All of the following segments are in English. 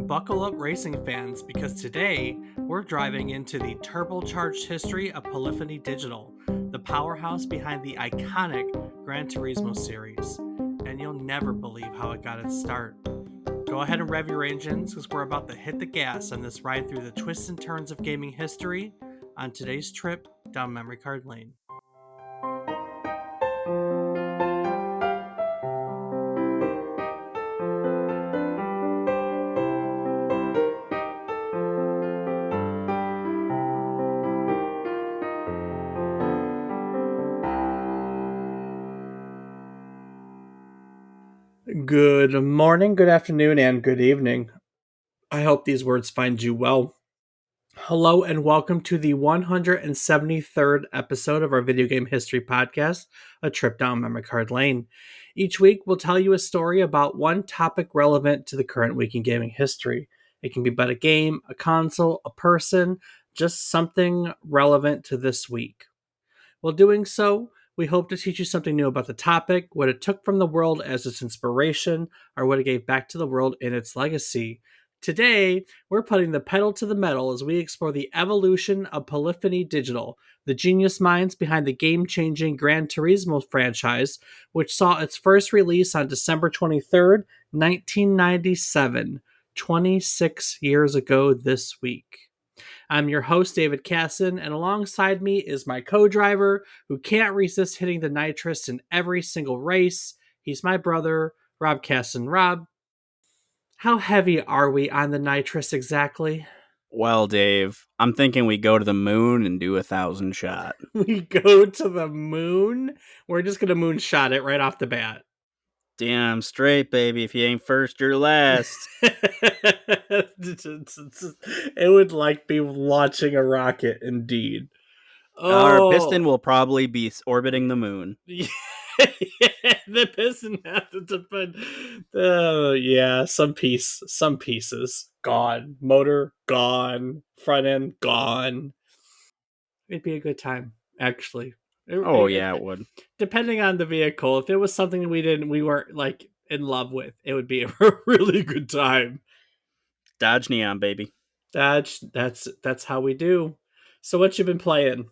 buckle up, racing fans, because today we're driving into the turbocharged history of Polyphony Digital, the powerhouse behind the iconic Gran Turismo series. And you'll never believe how it got its start. Go ahead and rev your engines because we're about to hit the gas on this ride through the twists and turns of gaming history on today's trip down memory card lane. Good morning, good afternoon, and good evening. I hope these words find you well. Hello, and welcome to the 173rd episode of our video game history podcast, A Trip Down Memory Card Lane. Each week, we'll tell you a story about one topic relevant to the current week in gaming history. It can be about a game, a console, a person, just something relevant to this week. While doing so, we hope to teach you something new about the topic, what it took from the world as its inspiration, or what it gave back to the world in its legacy. Today, we're putting the pedal to the metal as we explore the evolution of Polyphony Digital, the genius minds behind the game-changing Gran Turismo franchise, which saw its first release on December 23rd, 1997, 26 years ago this week. I'm your host, David Casson, and alongside me is my co-driver who can't resist hitting the nitrous in every single race. He's my brother, Rob Casson. Rob, how heavy are we on the nitrous exactly? Well, Dave, I'm thinking we go to the moon and do 1,000 shot. We go to the moon? We're just going to moonshot it right off the bat. Damn straight, baby. If you ain't first, you're last. It would like be launching a rocket, indeed. Our piston will probably be orbiting the moon. Yeah, the piston has to depend. Yeah, some pieces gone. Motor gone. Front end gone. It'd be a good time, actually. It would. Depending on the vehicle, if it was something we weren't like in love with, it would be a really good time. Dodge Neon, baby. That's how we do. So what you been playing?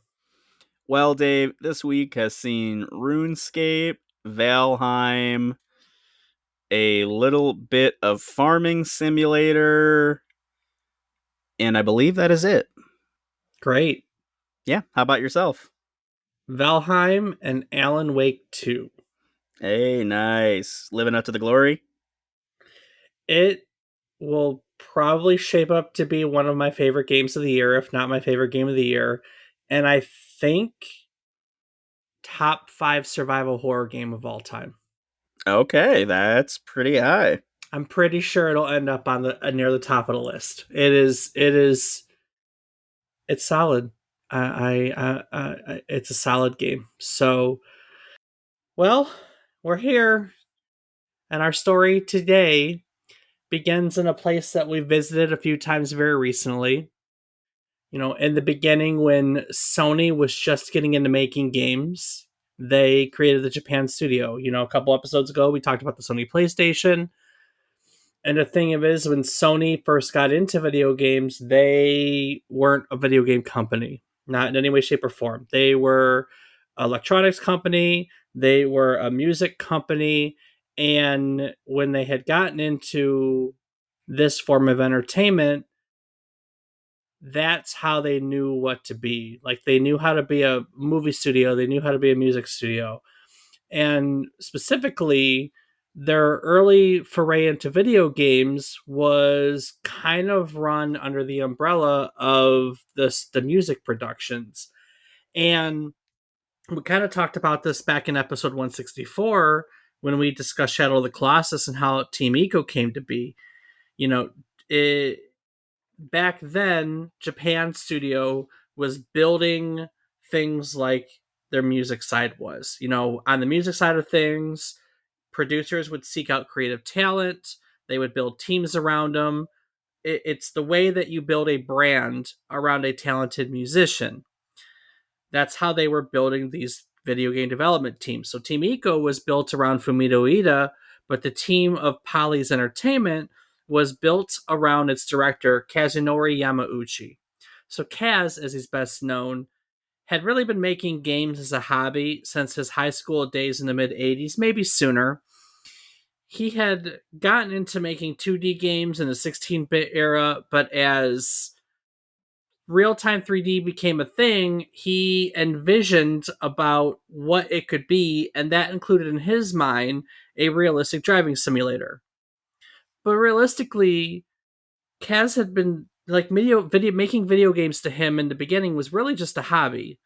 Well, Dave, this week has seen RuneScape, Valheim, a little bit of Farming Simulator, and I believe that is it. Great. Yeah, how about yourself? Valheim and Alan Wake 2. Hey, nice. Living up to the glory? It will probably shape up to be one of my favorite games of the year, if not my favorite game of the year. And I think top 5 survival horror game of all time. Okay, that's pretty high. I'm pretty sure it'll end up on the near the top of the list. It's solid. It's a solid game. So, well, we're here, and our story today begins in a place that we visited a few times very recently. You know, in the beginning, when Sony was just getting into making games, they created the Japan studio. You know, a couple episodes ago, we talked about the Sony PlayStation. And the thing of it is, when Sony first got into video games, they weren't a video game company, not in any way, shape, or form. They were an electronics company, they were a music company, and when they had gotten into this form of entertainment, that's how they knew what to be. Like, they knew how to be a movie studio, they knew how to be a music studio. And specifically, their early foray into video games was kind of run under the umbrella of the music productions. And we kind of talked about this back in episode 164 when we discussed Shadow of the Colossus and how Team Ico came to be. You know, back then, Japan Studio was building things like their music side was. You know, on the music side of things, producers would seek out creative talent, they would build teams around them. It's the way that you build a brand around a talented musician. That's how they were building these video game development teams. So Team Ico was built around Fumito Ida, but the team of Polly's Entertainment was built around its director, Kazunori Yamauchi. So Kaz, as he's best known, had really been making games as a hobby since his high school days in the mid 80s, maybe sooner. He had gotten into making 2D games in the 16-bit era, but as real time 3D became a thing, he envisioned about what it could be, and that included in his mind a realistic driving simulator. But realistically, Kaz had been like making video games to him in the beginning was really just a hobby.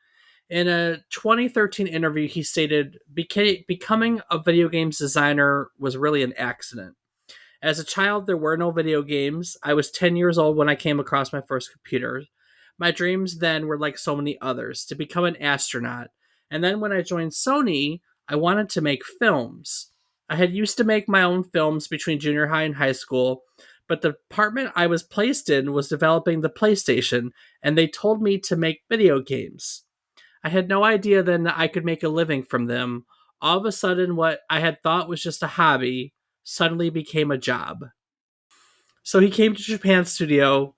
In a 2013 interview, he stated, becoming a video games designer was really an accident. As a child, there were no video games. I was 10 years old when I came across my first computer. My dreams then were like so many others, to become an astronaut. And then when I joined Sony, I wanted to make films. I had used to make my own films between junior high and high school, but the department I was placed in was developing the PlayStation, and they told me to make video games. I had no idea then that I could make a living from them. All of a sudden, what I had thought was just a hobby suddenly became a job. So he came to Japan Studio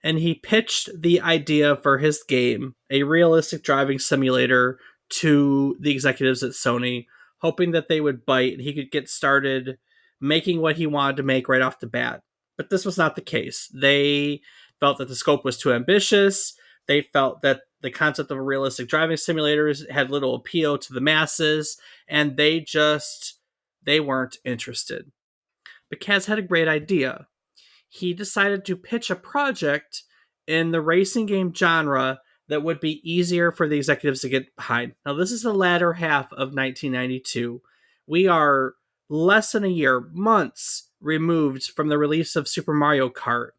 and he pitched the idea for his game, a realistic driving simulator, to the executives at Sony, hoping that they would bite and he could get started making what he wanted to make right off the bat. But this was not the case. They felt that the scope was too ambitious. They felt that the concept of a realistic driving simulator had little appeal to the masses, and they weren't interested. But Kaz had a great idea. He decided to pitch a project in the racing game genre that would be easier for the executives to get behind. Now, this is the latter half of 1992. We are less than a year, months removed from the release of Super Mario Kart,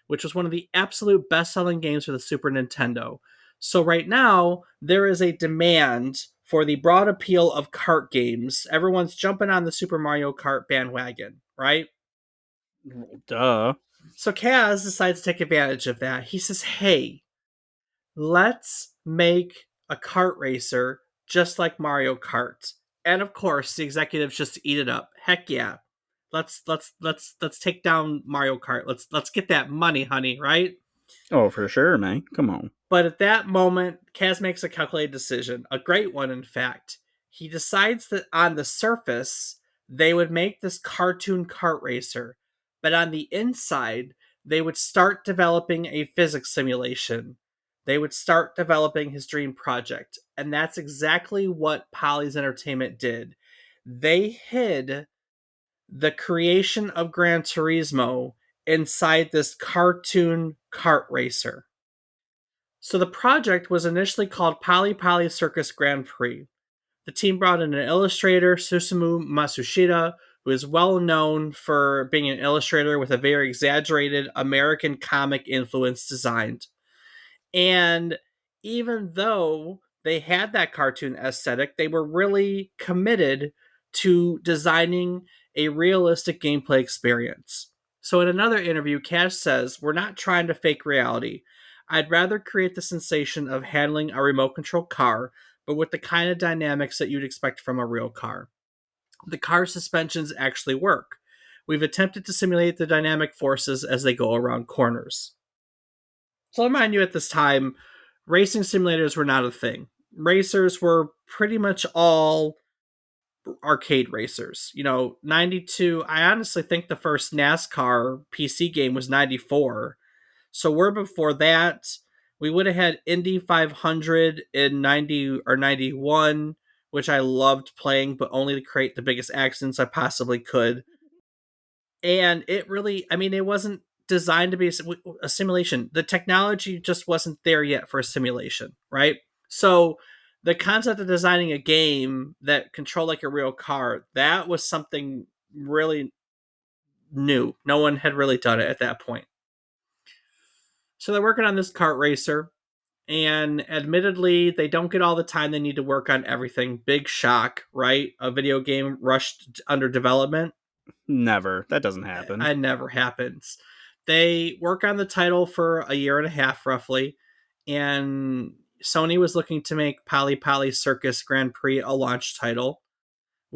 which was one of the absolute best selling games for the Super Nintendo. So, right now, there is a demand for the broad appeal of kart games. Everyone's jumping on the Super Mario Kart bandwagon, right? Duh. So Kaz decides to take advantage of that. He says, "Hey, let's make a kart racer just like Mario Kart." And of course, the executives just eat it up. Heck yeah. Let's take down Mario Kart. Let's get that money, honey, right? Oh, for sure, man. Come on. But at that moment, Kaz makes a calculated decision, a great one, in fact. He decides that on the surface, they would make this cartoon kart racer, but on the inside, they would start developing a physics simulation. They would start developing his dream project. And that's exactly what Polly's Entertainment did. They hid the creation of Gran Turismo inside this cartoon kart racer. So the project was initially called Pali Pali Circus Grand Prix. The team brought in an illustrator, Susumu Matsushita, who is well known for being an illustrator with a very exaggerated American comic influence design. And even though they had that cartoon aesthetic, they were really committed to designing a realistic gameplay experience. So, in another interview, Cash says, "We're not trying to fake reality. I'd rather create the sensation of handling a remote control car, but with the kind of dynamics that you'd expect from a real car. The car suspensions actually work. We've attempted to simulate the dynamic forces as they go around corners." So I'll remind you, at this time, racing simulators were not a thing. Racers were pretty much all arcade racers. 92, I honestly think the first NASCAR PC game was 94. So we're before that. We would have had Indy 500 in 90 or 91, which I loved playing, but only to create the biggest accidents I possibly could. And it really, I mean, it wasn't designed to be a simulation. The technology just wasn't there yet for a simulation, right? So the concept of designing a game that controlled like a real car, that was something really new. No one had really done it at that point. So they're working on this kart racer, and admittedly, they don't get all the time they need to work on everything. Big shock, right? A video game rushed under development. Never. That doesn't happen. It never happens. They work on the title for a year and a half, roughly, and Sony was looking to make Pali Pali Circus Grand Prix a launch title,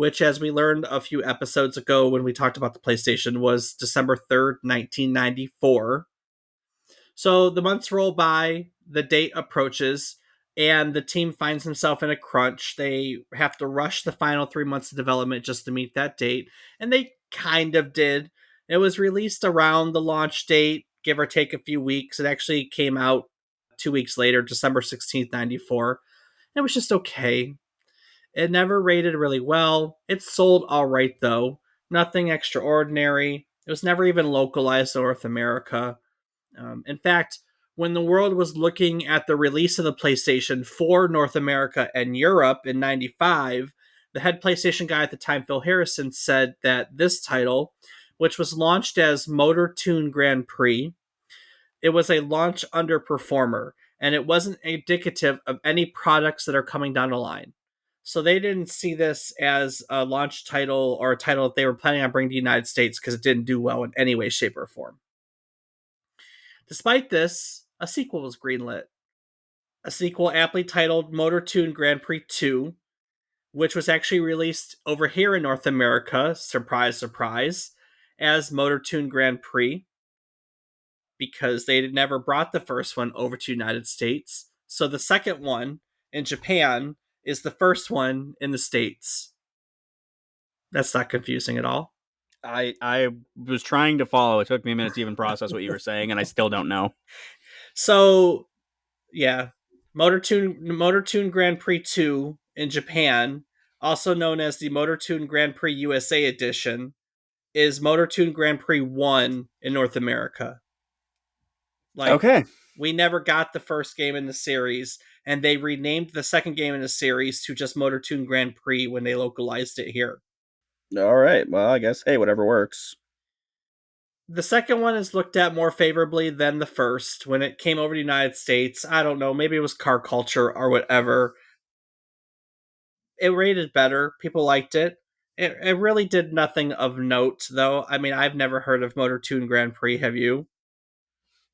which, as we learned a few episodes ago when we talked about the PlayStation, was December 3rd, 1994. So the months roll by, the date approaches, and the team finds himself in a crunch. They have to rush the final 3 months of development just to meet that date, and they kind of did. It was released around the launch date, give or take a few weeks. It actually came out 2 weeks later, December 16th, 1994. It was just okay. It never rated really well. It sold all right, though. Nothing extraordinary. It was never even localized to North America. In fact, when the world was looking at the release of the PlayStation for North America and Europe in 95, the head PlayStation guy at the time, Phil Harrison, said that this title, which was launched as Motor Tune Grand Prix, it was a launch underperformer, and it wasn't indicative of any products that are coming down the line. So they didn't see this as a launch title or a title that they were planning on bringing to the United States because it didn't do well in any way, shape, or form. Despite this, a sequel was greenlit. A sequel aptly titled Motor Tune Grand Prix 2, which was actually released over here in North America, surprise, surprise, as Motor Tune Grand Prix, because they never brought the first one over to the United States. So the second one in Japan is the first one in the States. That's not confusing at all. I was trying to follow. It took me a minute to even process what you were saying, and I still don't know. So, yeah, Motor Tune Grand Prix 2 in Japan, also known as the Motor Tune Grand Prix USA edition, is Motor Tune Grand Prix 1 in North America. Like, Okay. we never got the first game in the series, and they renamed the second game in the series to just Motor Tune Grand Prix when they localized it here. All right. Well, I guess, hey, whatever works. The second one is looked at more favorably than the first. When it came over to the United States, I don't know, maybe it was car culture or whatever. It rated better. People liked it. It really did nothing of note, though. I mean, I've never heard of Motor Tune Grand Prix, have you?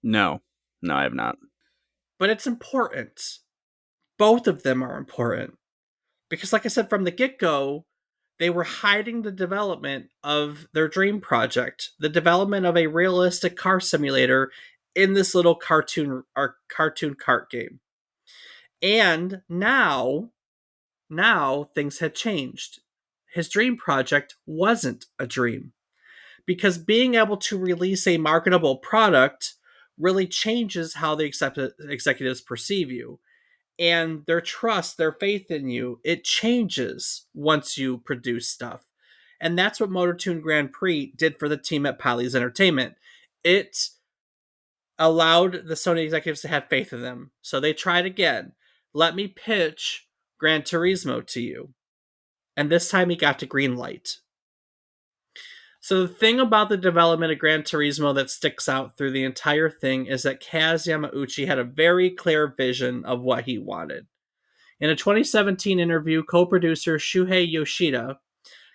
No. No, I have not. But it's important. Both of them are important. Because, like I said, from the get go, they were hiding the development of their dream project, the development of a realistic car simulator in this little cartoon kart game. And now things had changed. His dream project wasn't a dream because being able to release a marketable product really changes how the executives perceive you, and their trust, their faith in you, it changes once you produce stuff. And that's what Motor Tune Grand Prix did for the team at Polly's Entertainment. It allowed the Sony executives to have faith in them. So they tried again. Let me pitch Gran Turismo to you. And this time he got to green light. So the thing about the development of Gran Turismo that sticks out through the entire thing is that Kaz Yamauchi had a very clear vision of what he wanted. In a 2017 interview, co-producer Shuhei Yoshida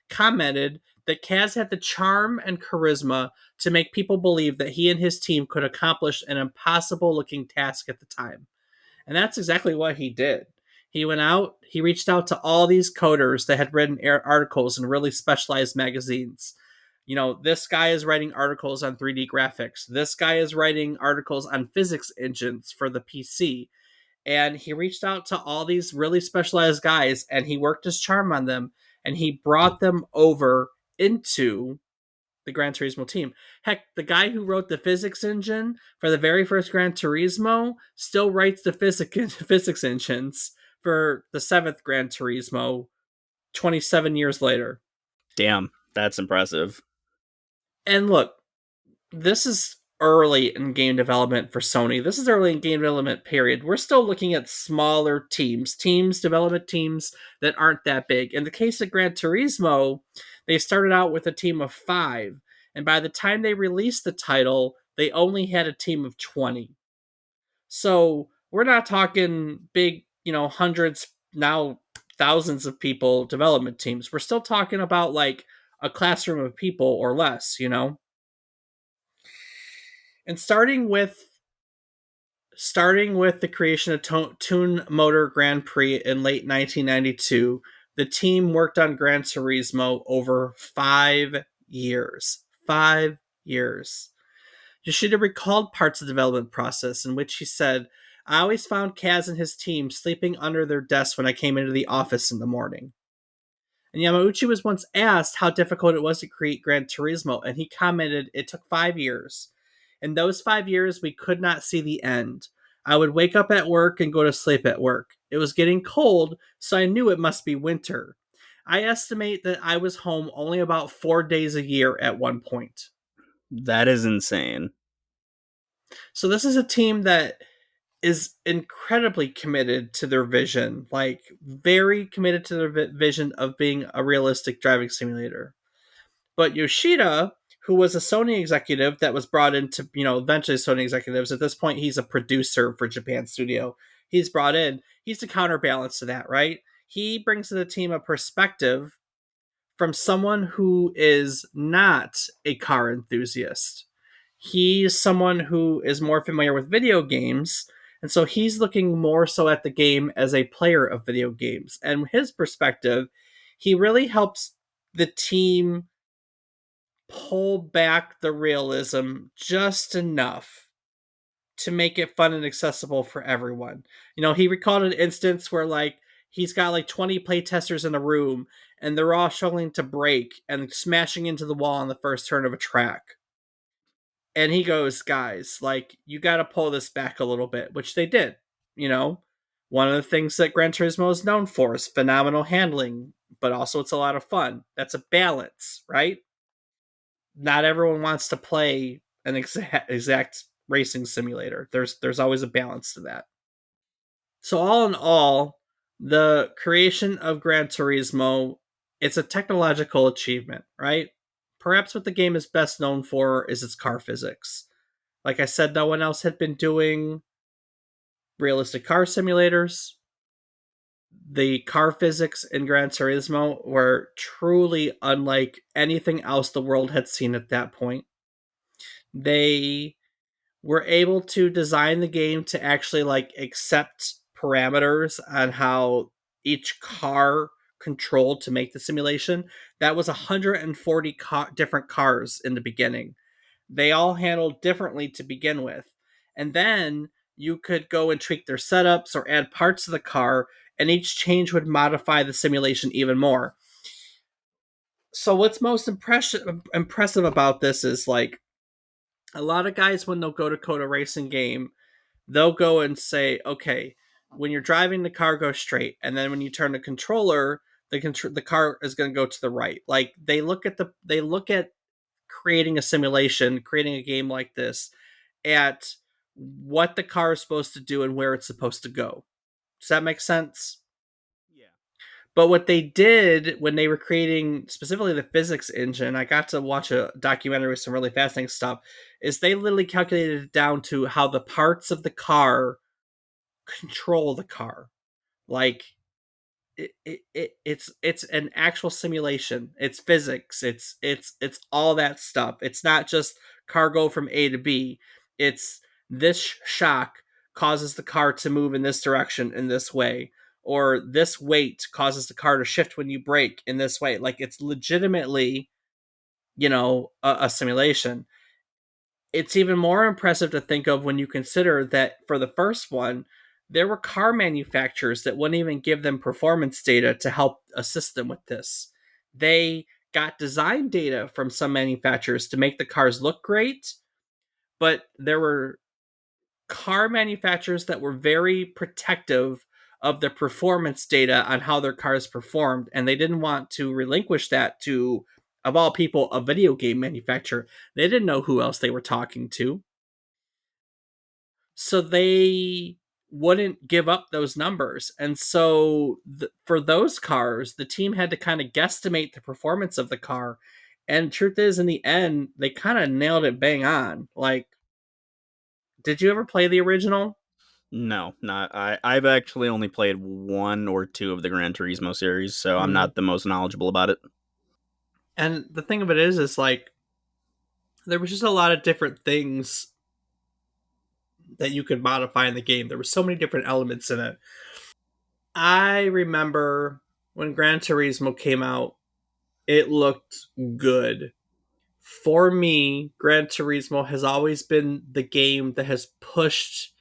commented that Kaz had the charm and charisma to make people believe that he and his team could accomplish an impossible-looking task at the time. And that's exactly what he did. He went out, he reached out to all these coders that had written articles in really specialized magazines. You know, this guy is writing articles on 3D graphics. This guy is writing articles on physics engines for the PC. And he reached out to all these really specialized guys and he worked his charm on them and he brought them over into the Gran Turismo team. Heck, the guy who wrote the physics engine for the very first Gran Turismo still writes the physics engines for the seventh Gran Turismo 27 years later. Damn, that's impressive. And look, this is early in game development for Sony. This is early in game development period. We're still looking at smaller development teams that aren't that big. In the case of Gran Turismo, they started out with a team of 5, and by the time they released the title, they only had a team of 20. So we're not talking big, hundreds, now thousands of people development teams. We're still talking about like a classroom of people or less. And starting with the creation of Tune Motor Grand Prix in late 1992, The team worked on Gran Turismo over 5 years. 5 years. Yoshida recalled parts of the development process in which he said, I always found Kaz and his team sleeping under their desks when I came into the office in the morning. And Yamauchi was once asked how difficult it was to create Gran Turismo, and he commented, it took 5 years. In those 5 years, we could not see the end. I would wake up at work and go to sleep at work. It was getting cold, so I knew it must be winter. I estimate that I was home only about 4 days a year at one point. That is insane. So this is a team that is incredibly committed to their vision, like very committed to their vision of being a realistic driving simulator. But Yoshida, who was a Sony executive that was brought into, eventually Sony executives, at this point he's a producer for Japan Studio. He's brought in, he's the counterbalance to that, right? He brings to the team a perspective from someone who is not a car enthusiast. He's someone who is more familiar with video games, and so he's looking more so at the game as a player of video games. And his perspective, he really helps the team pull back the realism just enough to make it fun and accessible for everyone. He recalled an instance where he's got like 20 playtesters in a room and they're all struggling to brake and smashing into the wall on the first turn of a track. And he goes, guys, you got to pull this back a little bit, which they did. You know, One of the things that Gran Turismo is known for is phenomenal handling, but also it's a lot of fun. That's a balance, right? Not everyone wants to play an exact racing simulator. There's always a balance to that. So all in all, the creation of Gran Turismo, it's a technological achievement, right? Perhaps what the game is best known for is its car physics. Like I said, no one else had been doing realistic car simulators. The car physics in Gran Turismo were truly unlike anything else the world had seen at that point. They were able to design the game to actually accept parameters on how each car controlled to make the simulation. That was 140 different cars in the beginning. They all handled differently to begin with. And then you could go and tweak their setups or add parts to the car, and each change would modify the simulation even more. So what's most impressive about this is a lot of guys, when they'll go to code a racing game, they'll go and say, okay, when you're driving, the car goes straight, and then when you turn the controller, the car is going to go to the right. They look at creating a simulation, creating a game like this, at what the car is supposed to do and where it's supposed to go. Does that make sense? Yeah. But what they did when they were creating specifically the physics engine, I got to watch a documentary with some really fascinating stuff, is they literally calculated it down to how the parts of the car control the car. Like it's an actual simulation. It's physics. It's all that stuff. It's not just car go from A to B. It's this shock causes the car to move in this direction in this way, or this weight causes the car to shift when you brake in this way. It's legitimately, a simulation. It's even more impressive to think of when you consider that for the first one, there were car manufacturers that wouldn't even give them performance data to help assist them with this. They got design data from some manufacturers to make the cars look great, but there were car manufacturers that were very protective of the performance data on how their cars performed, and they didn't want to relinquish that to, of all people, a video game manufacturer. They didn't know who else they were talking to, so they wouldn't give up those numbers. And so for those cars, the team had to kind of guesstimate the performance of the car. And truth is, in the end, they kind of nailed it bang on. Did you ever play the original? No, not I. I've actually only played one or two of the Gran Turismo series, so I'm Mm. not the most knowledgeable about it. And the thing of it is there was just a lot of different things that you could modify in the game. There were so many different elements in it. I remember when Gran Turismo came out, it looked good. For me, Gran Turismo has always been the game that has pushed.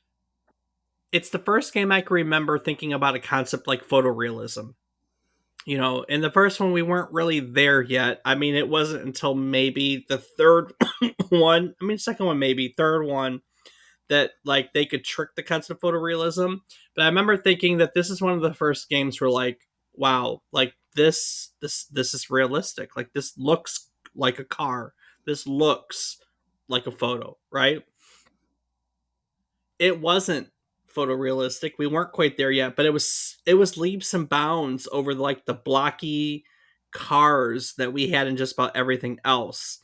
It's the first game I can remember thinking about a concept like photorealism. In the first one, we weren't really there yet. I mean, it wasn't until maybe the third one. I mean, second one, maybe third one, that like they could trick the concept of photorealism. But I remember thinking that this is one of the first games where like, wow, like this is realistic. Like this looks like a car. This looks like a photo, right? It wasn't photorealistic. We weren't quite there yet, but it was leaps and bounds over like the blocky cars that we had in just about everything else.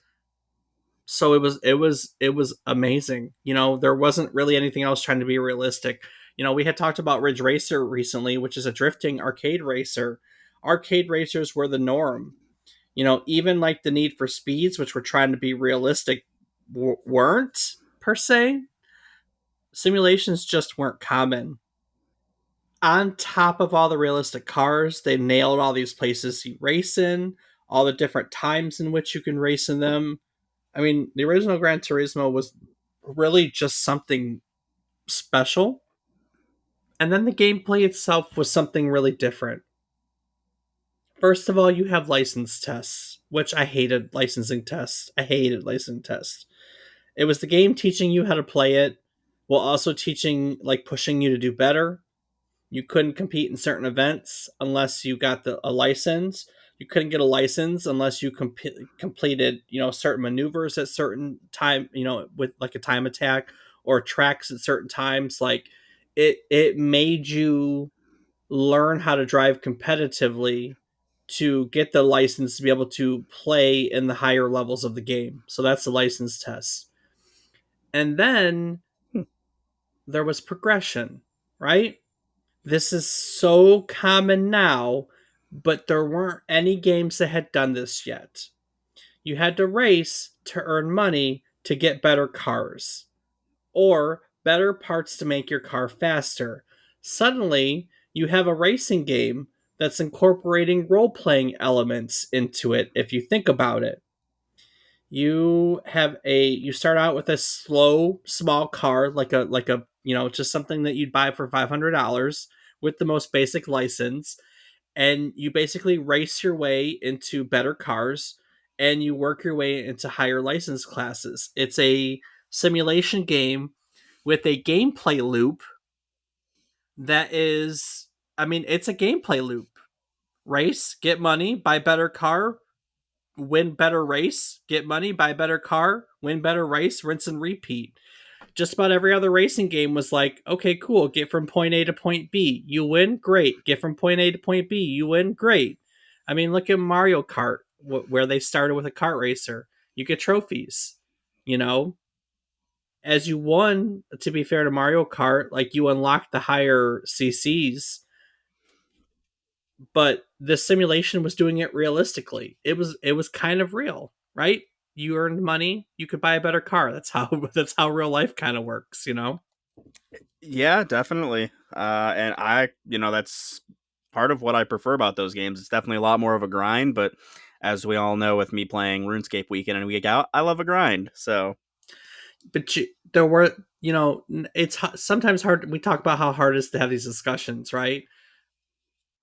So it was amazing. There wasn't really anything else trying to be realistic. We had talked about Ridge Racer recently, which is a drifting arcade racer. Arcade racers were the norm. Even like the Need for Speeds, which were trying to be realistic, weren't per se. Simulations just weren't common. On top of all the realistic cars, they nailed all these places you race in, all the different times in which you can race in them. I mean, the original Gran Turismo was really just something special. And then the gameplay itself was something really different. First of all, you have license tests, which I hated licensing tests. I hated licensing tests. It was the game teaching you how to play it while also teaching, like, pushing you to do better. You couldn't compete in certain events unless you got a license. You couldn't get a license unless you completed, certain maneuvers at certain time, with like a time attack or tracks at certain times. Like it made you learn how to drive competitively to get the license to be able to play in the higher levels of the game. So that's the license test. And then Hmm. there was progression, right? This is so common now, but there weren't any games that had done this yet. You had to race to earn money to get better cars or better parts to make your car faster. Suddenly, you have a racing game that's incorporating role playing elements into it if you think about it. You start out with a slow small car like a just something that you'd buy for $500 with the most basic license, and you basically race your way into better cars and you work your way into higher license classes. It's a simulation game with a gameplay loop that is, I mean, it's a gameplay loop. Race, get money, buy better car, win better race, get money, buy better car, win better race, rinse and repeat. Just about every other racing game was like, okay, cool, get from point A to point B. You win, great. Get from point A to point B. You win, great. I mean, look at Mario Kart, where they started with a kart racer. You get trophies, you know? As you won, to be fair to Mario Kart, like you unlocked the higher CCs, but the simulation was doing it realistically. It was kind of real, right? You earned money, you could buy a better car. That's how that's how real life kind of works. Yeah, definitely. And that's part of what I prefer about those games. It's definitely a lot more of a grind, but as we all know, with me playing RuneScape week in and week out, I love a grind. So But there were, it's sometimes hard. We talk about how hard it is to have these discussions, right?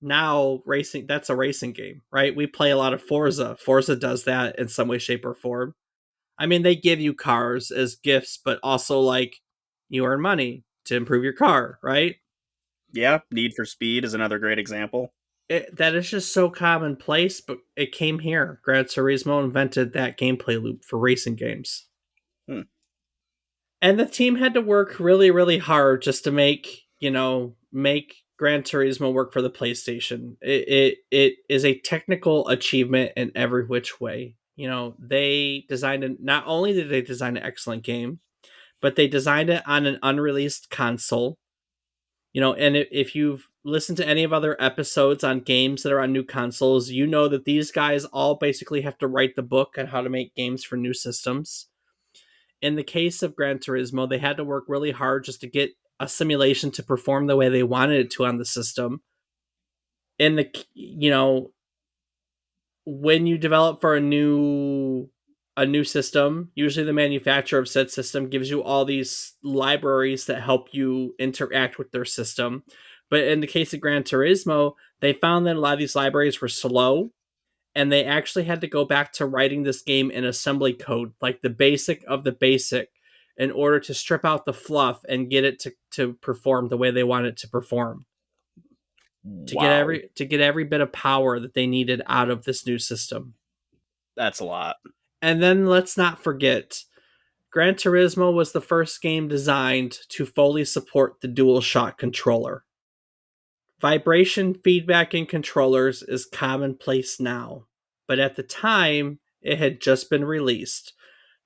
Now racing, that's a racing game, right? We play a lot of Forza does that in some way, shape, or form. I mean, they give you cars as gifts, but also like you earn money to improve your car, right? yeah, Need for Speed is another great example. That is just so commonplace, but it came here. Gran Turismo invented that gameplay loop for racing games. Hmm. And the team had to work really, really hard just to make Gran Turismo work for the PlayStation. It is a technical achievement in every which way. They designed it. Not only did they design an excellent game, but they designed it on an unreleased console. And if you've listened to any of other episodes on games that are on new consoles, you know that these guys all basically have to write the book on how to make games for new systems. In the case of Gran Turismo, they had to work really hard just to get a simulation to perform the way they wanted it to on the system. in the when you develop for a new system, usually the manufacturer of said system gives you all these libraries that help you interact with their system. But in the case of Gran Turismo, they found that a lot of these libraries were slow, and they actually had to go back to writing this game in assembly code, like the basic of the basic, in order to strip out the fluff and get it to perform the way they want it to perform. Wow, To get every bit of power that they needed out of this new system. that's a lot. And then let's not forget, Gran Turismo was the first game designed to fully support the DualShock controller. Vibration feedback in controllers is commonplace now, but at the time, it had just been released.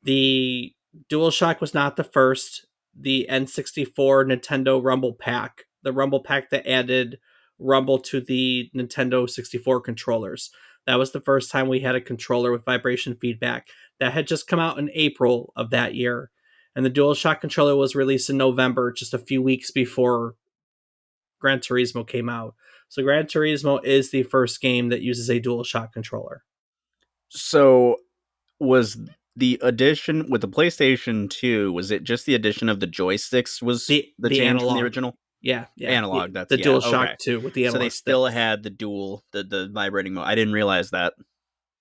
The DualShock was not the first. The N64 Nintendo Rumble Pack, the Rumble Pack that added Rumble to the Nintendo 64 controllers. That was the first time we had a controller with vibration feedback. That had just come out in April of that year. And the DualShock controller was released in November, just a few weeks before Gran Turismo came out. So Gran Turismo is the first game that uses a DualShock controller. So was the addition with the PlayStation 2, was it just the addition of the joysticks was the The change from the analog. original? Yeah. Analog, that's The yeah, DualShock okay. 2 with the So they analog still sticks. had the vibrating mode. I didn't realize that.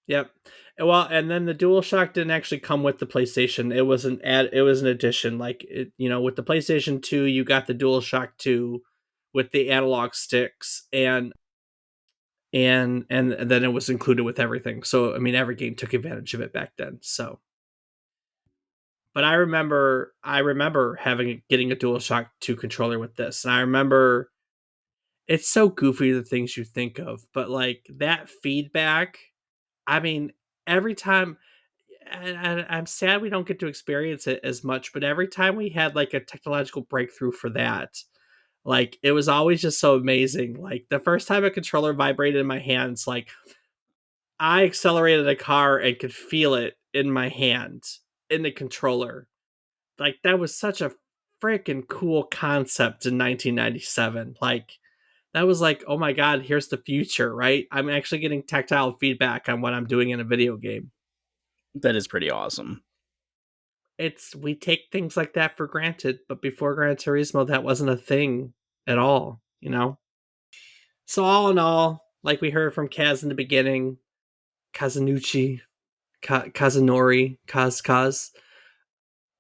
Yep. Well, and then the DualShock didn't actually come with the PlayStation. It was an ad. It was an addition. Like with the PlayStation 2, you got the DualShock 2 with the analog sticks, and then it was included with everything. So I mean, every game took advantage of it back then. So, but I remember getting a DualShock 2 controller with this, and I remember it's so goofy the things you think of, but like that feedback. I mean, every time, and I'm sad we don't get to experience it as much, but every time we had like a technological breakthrough for that, like it was always just so amazing. Like the first time a controller vibrated in my hands, like I accelerated a car and could feel it in my hand in the controller. Like that was such a freaking cool concept in 1997. Like that was like, oh my god, here's the future, right? I'm actually getting tactile feedback on what I'm doing in a video game. That is pretty awesome. We take things like that for granted, but before Gran Turismo, that wasn't a thing at all. So all in all, like we heard from Kaz in the beginning, Kazunuchi, Kazunori, Kaz,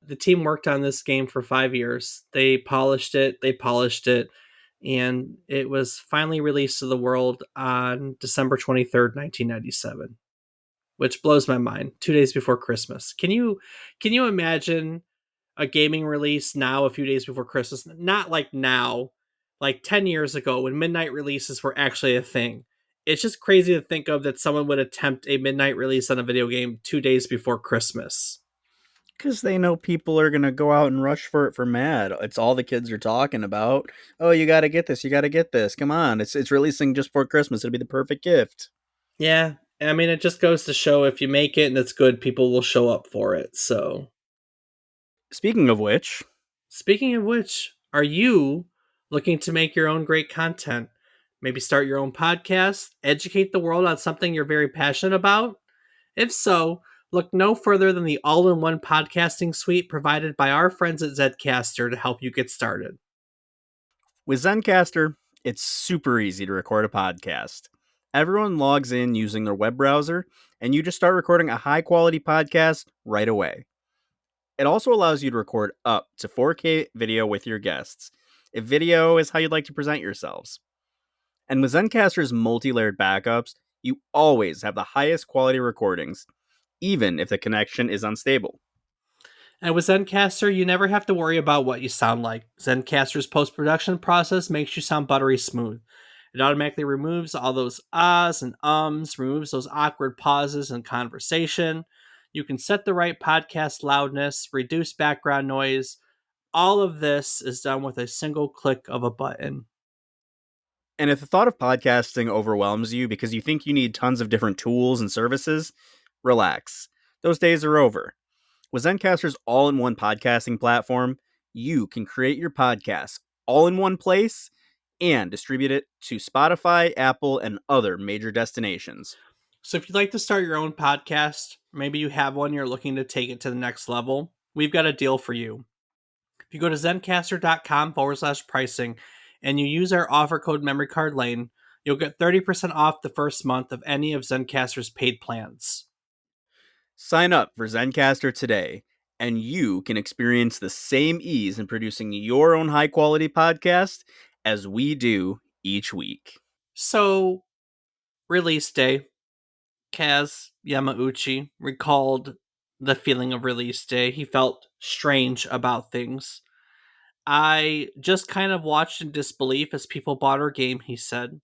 the team worked on this game for 5 years. They polished it, and it was finally released to the world on December 23rd, 1997, which blows my mind. 2 days before Christmas. Can you imagine a gaming release now a few days before Christmas? Not like now, like 10 years ago when midnight releases were actually a thing. It's just crazy to think of that someone would attempt a midnight release on a video game 2 days before Christmas. Because they know people are going to go out and rush for it for mad. It's all the kids are talking about. Oh, you got to get this. You got to get this. Come on. It's releasing just for Christmas. It'll be the perfect gift. Yeah, I mean, it just goes to show if you make it and it's good, people will show up for it. So, Speaking of which, speaking of which, are you looking to make your own great content? Maybe start your own podcast, educate the world on something you're very passionate about? If so, look no further than the all in one podcasting suite provided by our friends at Zcaster to help you get started. with Zencaster, it's super easy to record a podcast. Everyone logs in using their web browser, and you just start recording a high quality podcast right away. It also allows you to record up to 4K video with your guests, if video is how you'd like to present yourselves. And with Zencaster's multi layered backups, you always have the highest quality recordings, even if the connection is unstable. And with Zencaster, you never have to worry about what you sound like. Zencaster's post production process makes you sound buttery smooth. It automatically removes all those ahs and ums, removes those awkward pauses in conversation. You can set the right podcast loudness, reduce background noise. All of this is done with a single click of a button. And if the thought of podcasting overwhelms you because you think you need tons of different tools and services, relax. Those days are over. With Zencaster's all in one podcasting platform, you can create your podcast all in one place and distribute it to Spotify, Apple, and other major destinations. So if you'd like to start your own podcast, maybe you have one you're looking to take it to the next level, we've got a deal for you. If you go to zencaster.com/pricing and you use our offer code memory card lane, you'll get 30% off the first month of any of Zencaster's paid plans. Sign up for Zencaster today, and you can experience the same ease in producing your own high quality podcast as we do each week. So, release day, Kaz Yamauchi recalled the feeling of release day. He felt strange about things. I just kind of watched in disbelief as people bought our game, he said.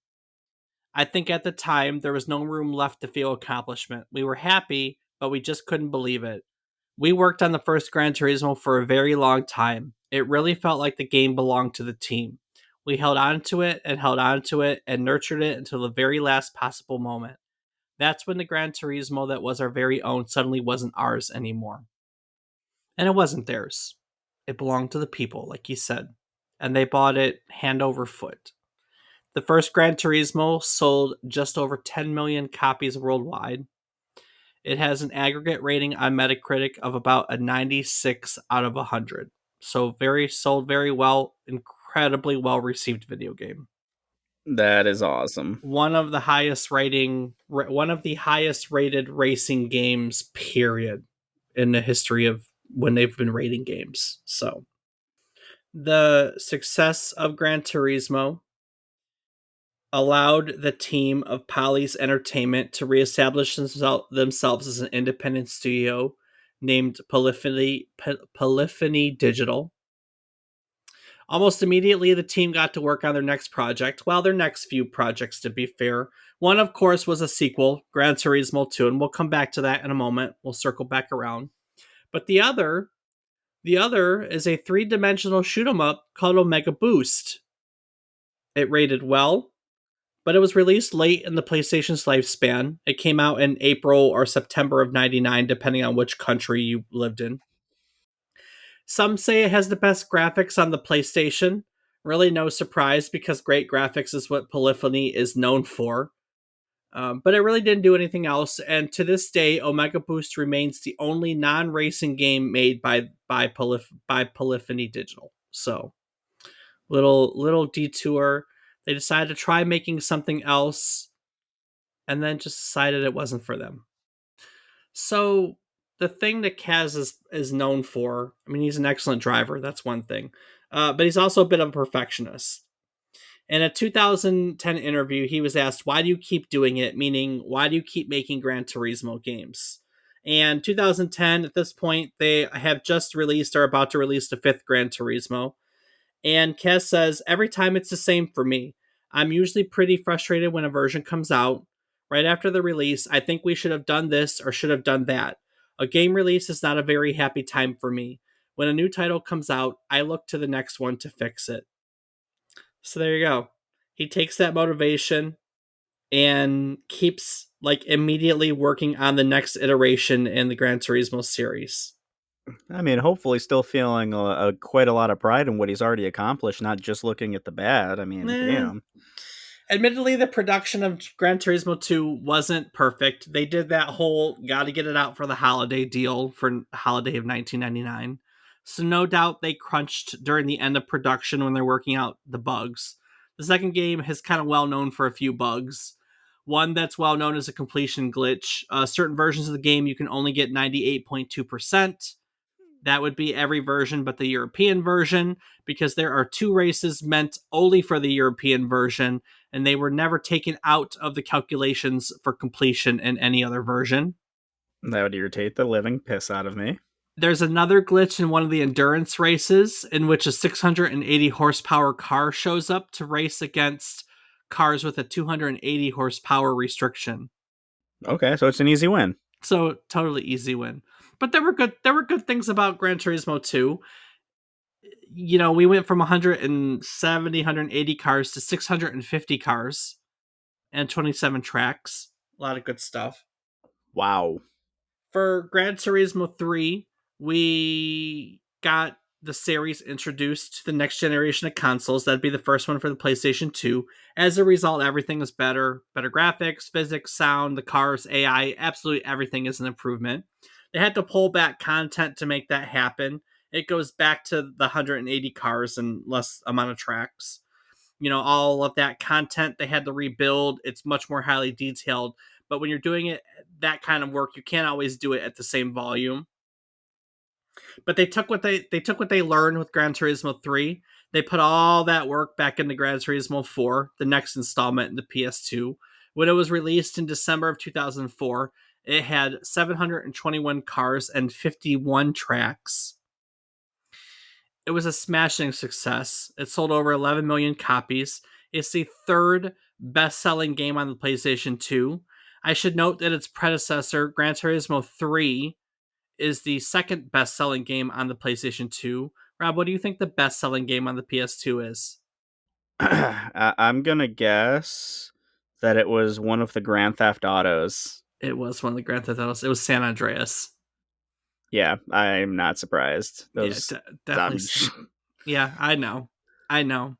I think at the time there was no room left to feel accomplishment. We were happy, but we just couldn't believe it. We worked on the first Gran Turismo for a very long time. It really felt like the game belonged to the team. We held on to it and held on to it and nurtured it until the very last possible moment. That's when the Gran Turismo that was our very own suddenly wasn't ours anymore. And it wasn't theirs. It belonged to the people, like he said. And they bought it hand over foot. The first Gran Turismo sold just over 10 million copies worldwide. It has an aggregate rating on Metacritic of about a 96 out of 100. So very sold very well, incredibly well received video game. That is awesome. One of the highest rated racing games period in the history of when they've been rating games. So the success of Gran Turismo allowed the team of Polly's Entertainment to reestablish themselves as an independent studio named Polyphony Digital. Almost immediately, the team got to work on their next project. Well, their next few projects, to be fair. One, of course, was a sequel, Gran Turismo 2, and we'll come back to that in a moment. We'll circle back around. But the other is a three-dimensional shoot 'em up called Omega Boost. It rated well, but it was released late in the PlayStation's lifespan. It came out in April or September of 99, depending on which country you lived in. Some say it has the best graphics on the PlayStation. Really, no surprise because great graphics is what Polyphony is known for. But it really didn't do anything else, and to this day, Omega Boost remains the only non-racing game made by Polyphony Digital. So, little detour. They decided to try making something else, and then just decided it wasn't for them. So the thing that Kaz is known for, I mean, he's an excellent driver. That's one thing, but he's also a bit of a perfectionist. In a 2010 interview, he was asked, "Why do you keep doing it?" Meaning, why do you keep making Gran Turismo games? And 2010, at this point, they have just released or about to release the fifth Gran Turismo. And Kez says, every time it's the same for me. I'm usually pretty frustrated when a version comes out. Right after the release, I think we should have done this or should have done that. A game release is not a very happy time for me. When a new title comes out, I look to the next one to fix it. So there you go. He takes that motivation and keeps like immediately working on the next iteration in the Gran Turismo series. I mean, hopefully, still feeling quite a lot of pride in what he's already accomplished, not just looking at the bad. I mean, Eh, damn. Admittedly, the production of Gran Turismo 2 wasn't perfect. They did that whole gotta get it out for the holiday deal for holiday of 1999. So no doubt they crunched during the end of production when they're working out the bugs. The second game is kind of well known for a few bugs. One that's well known as a completion glitch. Certain versions of the game you can only get 98.2%. That would be every version but the European version, because there are two races meant only for the European version, and they were never taken out of the calculations for completion in any other version. That would irritate the living piss out of me. There's another glitch in one of the endurance races in which a 680 horsepower car shows up to race against cars with a 280 horsepower restriction. Okay, so it's an easy win. So totally easy win. But there were good things about Gran Turismo 2. You know, we went from 170, 180 cars to 650 cars and 27 tracks. A lot of good stuff. Wow. For Gran Turismo 3, we got the series introduced to the next generation of consoles. That'd be the first one for the PlayStation 2. As a result, everything is better graphics, physics, sound, the cars, AI, absolutely everything is an improvement. They had to pull back content to make that happen. It goes back to the 180 cars and less amount of tracks. All of that content they had to rebuild. It's much more highly detailed. But when you're doing it, that kind of work, you can't always do it at the same volume. But they took what they learned with Gran Turismo 3. They put all that work back into Gran Turismo 4, the next installment in the PS2. When it was released in December of 2004, it had 721 cars and 51 tracks. It was a smashing success. It sold over 11 million copies. It's the third best-selling game on the PlayStation 2. I should note that its predecessor, Gran Turismo 3, is the second best-selling game on the PlayStation 2. Rob, what do you think the best-selling game on the PS2 is? I'm gonna guess that it was one of the Grand Theft Autos. It was one of the Grand Theft Autos. It was San Andreas. Yeah, I'm not surprised. Yeah, Those, definitely. um, Yeah, I know. I know.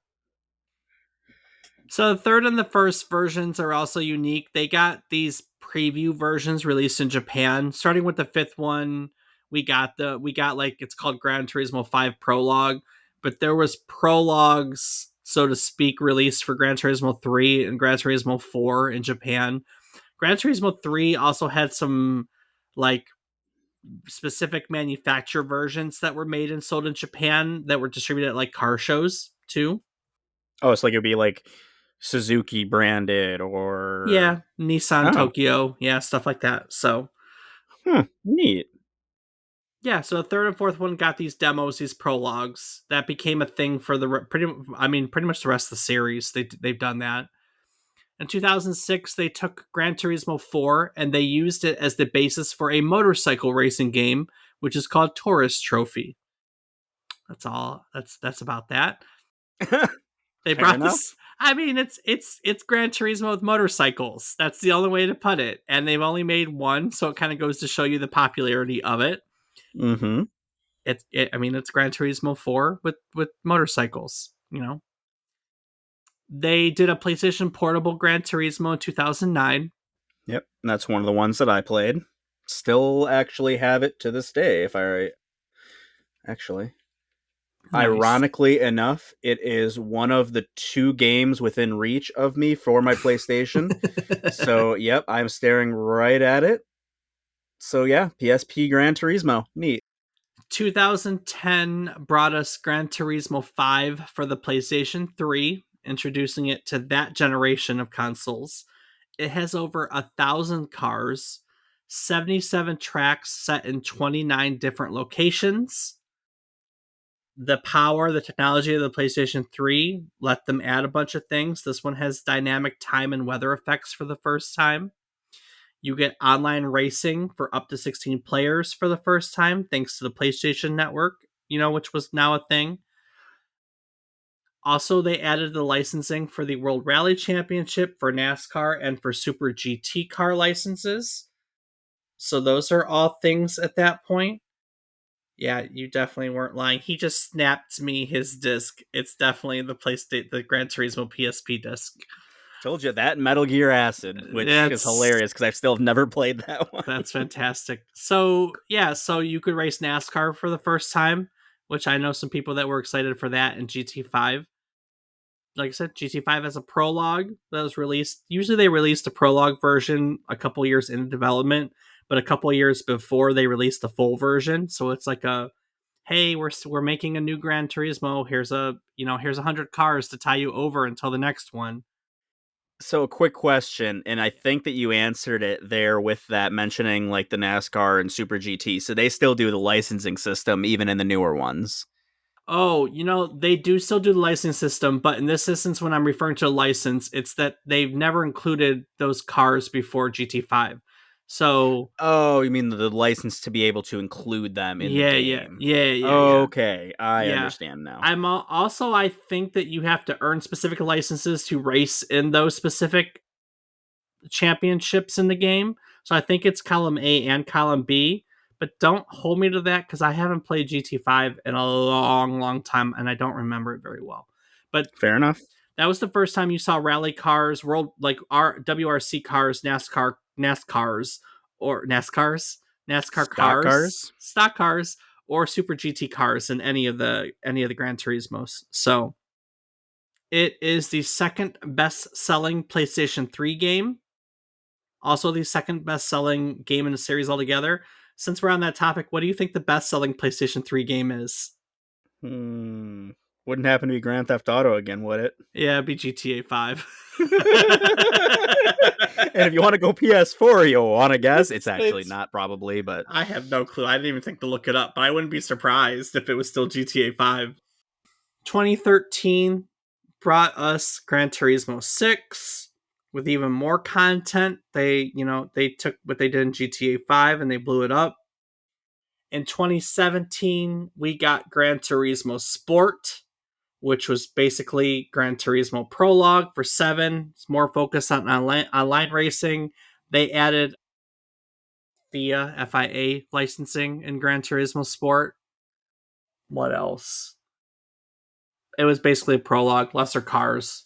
So the third and the first versions are also unique. They got these preview versions released in Japan. Starting with the fifth one, we got like it's called Gran Turismo 5 Prologue, but there was prologues, so to speak, released for Gran Turismo 3 and Gran Turismo 4 in Japan. Gran Turismo 3 also had some like specific manufacturer versions that were made and sold in Japan that were distributed at like car shows too. oh, it's like it'd be like Suzuki branded or Yeah, Nissan oh, Tokyo, yeah, stuff like that. So neat. yeah, so the third and fourth one got these demos, these prologues that became a thing for pretty much the rest of the series. They've done that. In 2006, they took Gran Turismo 4 and they used it as the basis for a motorcycle racing game, which is called Tourist Trophy. That's all. That's about that. They Fair brought enough. this. I mean, it's Gran Turismo with motorcycles. That's the only way to put it. And they've only made one, so it kind of goes to show you the popularity of it. Mm-hmm. I mean, it's Gran Turismo 4 with motorcycles. They did a PlayStation Portable Gran Turismo in 2009. Yep, that's one of the ones that I played. Still actually have it to this day. If I actually, Nice. ironically enough, it is one of the two games within reach of me for my PlayStation. So, yep, I'm staring right at it. So, yeah, PSP Gran Turismo. Neat. 2010 brought us Gran Turismo 5 for the PlayStation 3, introducing it to that generation of consoles. It has over 1,000 cars, 77 tracks set in 29 different locations. The technology of the PlayStation 3 let them add a bunch of things. This one has dynamic time and weather effects for the first time. You get online racing for up to 16 players for the first time, thanks to the PlayStation Network, which was now a thing. Also, they added the licensing for the World Rally Championship, for NASCAR, and for Super GT car licenses. So those are all things at that point. Yeah, you definitely weren't lying. He just snapped me his disc. It's definitely the Gran Turismo PSP disc. Told you that Metal Gear Acid, which is That's hilarious because I still have never played that one. that's fantastic. So yeah, so you could race NASCAR for the first time, which I know some people that were excited for that in GT5. Like I said, GT5 has a prologue that was released. Usually they released a prologue version a couple years into development, but a couple years before they released the full version. So it's like hey, we're making a new Gran Turismo. Here's 100 cars to tie you over until the next one. So, a quick question, and I think that you answered it there with that mentioning like the NASCAR and Super GT. So, they still do the licensing system even in the newer ones. Oh, they do still do the licensing system, but in this instance, when I'm referring to a license, it's that they've never included those cars before GT5. So Oh, you mean the license to be able to include them in the yeah, yeah, game? yeah, yeah, yeah, Okay, I yeah. understand now. Also, I think that you have to earn specific licenses to race in those specific championships in the game. So I think it's column A and column B. but don't hold me to that because I haven't played GT5 in a long, long time and I don't remember it very well. But Fair enough. that was the first time you saw rally cars, world like WRC cars, NASCARs, or NASCAR Stock cars, cars. stock cars, or Super GT cars in any of the Gran Turismos. So it is the second best selling PlayStation 3 game. Also, the second best selling game in the series altogether. Since we're on that topic, what do you think the best selling PlayStation 3 game is? Hmm. Wouldn't happen to be Grand Theft Auto again, would it? Yeah, it'd be GTA 5. And if you want to go PS4, you want to guess? It's actually it's not probably, but I have no clue. I didn't even think to look it up, but I wouldn't be surprised if it was still GTA 5. 2013 brought us Gran Turismo 6 with even more content. They took what they did in GTA 5 and they blew it up. In 2017, we got Gran Turismo Sport, which was basically Gran Turismo Prologue for 7. It's more focused on online racing. They added FIA licensing in Gran Turismo Sport. What else? It was basically a prologue, lesser cars,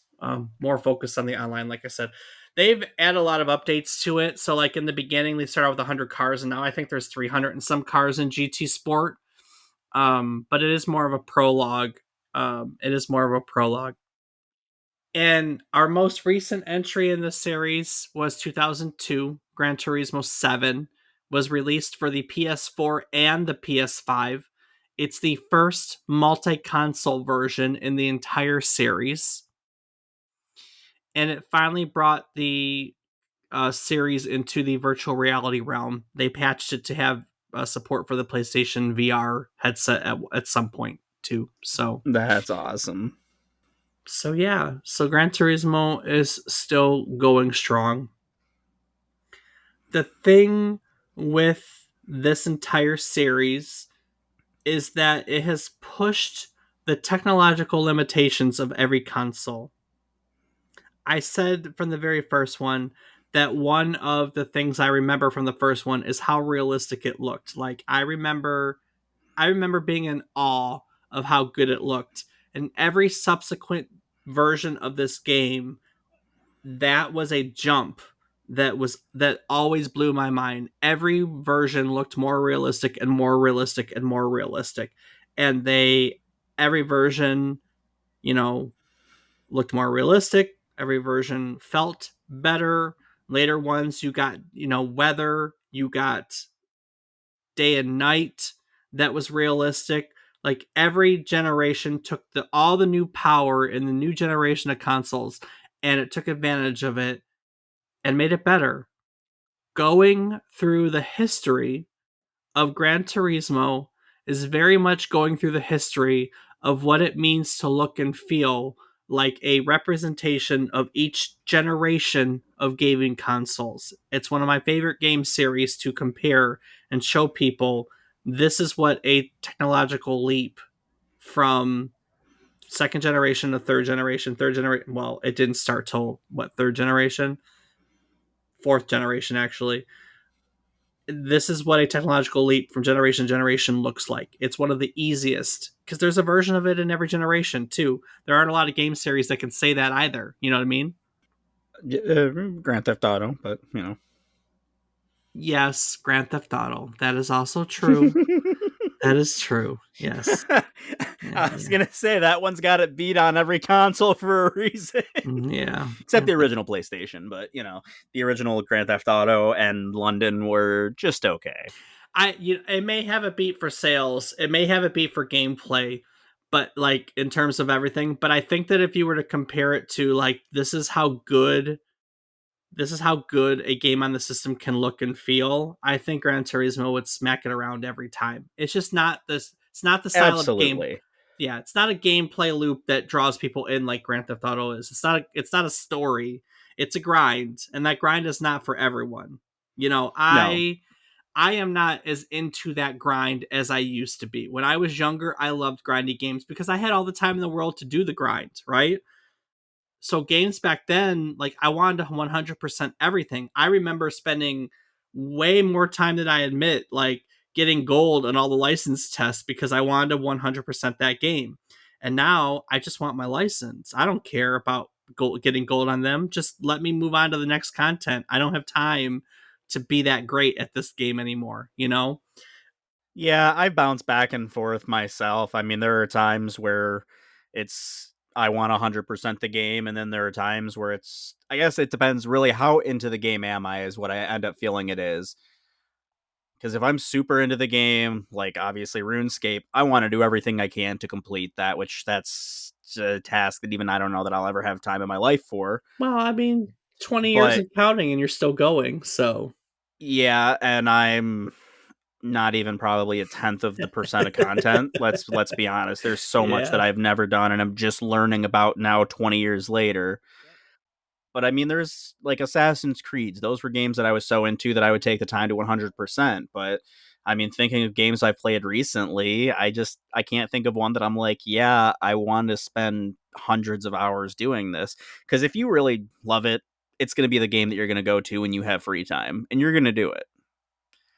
more focused on the online. Like I said, they've added a lot of updates to it. So, like in the beginning, they started with 100 cars, and now I think there's 300 and some cars in GT Sport. But it is more of a prologue. It is more of a prologue. And our most recent entry in the series was 2002. Gran Turismo 7 was released for the PS4 and the PS5. It's the first multi console version in the entire series. And it finally brought the series into the virtual reality realm. They patched it to have support for the PlayStation VR headset at some point, too. that's awesome. So yeah, so Gran Turismo is still going strong. The thing with this entire series is that it has pushed the technological limitations of every console. I said from the very first one that one of the things I remember from the first one is how realistic it looked. Like I remember being in awe of how good it looked. And every subsequent version of this game, that was a jump that always blew my mind. Every version looked more realistic and more realistic and more realistic. And they every version, you know, looked more realistic. Every version felt better. Later ones you got, weather, you got day and night that was realistic. Like every generation took all the new power in the new generation of consoles and it took advantage of it and made it better. Going through the history of Gran Turismo is very much going through the history of what it means to look and feel like a representation of each generation of gaming consoles. It's one of my favorite game series to compare and show people this is what a technological leap from second generation to third generation. Well, it didn't start till what, third generation? Fourth generation, actually. This is what a technological leap from generation to generation looks like. It's one of the easiest because there's a version of it in every generation too. There aren't a lot of game series that can say that either. You know what I mean? Grand Theft Auto, but Yes, Grand Theft Auto. That is also true. That is true. Yes. Yeah. I was gonna say that one's got it beat on every console for a reason, Yeah. except the original PlayStation. But the original Grand Theft Auto and London were just okay. It may have a beat for sales. It may have a beat for gameplay, but like in terms of everything. But I think that if you were to compare it to like this is how good a game on the system can look and feel. I think Gran Turismo would smack it around every time. It's just not this. It's not the style of game. Absolutely. Yeah, it's not a gameplay loop that draws people in like Grand Theft Auto is. It's not a story. It's a grind, and that grind is not for everyone. You know, No. I am not as into that grind as I used to be. When I was younger, I loved grindy games because I had all the time in the world to do the grind, right? So games back then, like I wanted to 100% everything. I remember spending way more time than I admit, like getting gold on all the license tests because I wanted to 100% that game. And now I just want my license. I don't care about getting gold on them. Just let me move on to the next content. I don't have time to be that great at this game anymore, you know? Yeah, I bounce back and forth myself. I mean, there are times where it's I want 100% the game, and then there are times where it's I guess it depends really how into the game am I is what I end up feeling it is. Because if I'm super into the game, like obviously RuneScape, I want to do everything I can to complete that, which that's a task that even I don't know that I'll ever have time in my life for. Well, I mean, 20 years But and counting and you're still going, so yeah, and I'm not even probably a tenth of the percent of content. Let's be honest. There's so much that yeah. I've never done and I'm just learning about now 20 years later. But I mean, there's like Assassin's Creeds. Those were games that I was so into that I would take the time to 100%. But I mean, thinking of games I've played recently, I can't think of one that I'm like, yeah, I want to spend hundreds of hours doing this. Because if you really love it, it's going to be the game that you're going to go to when you have free time, and you're going to do it.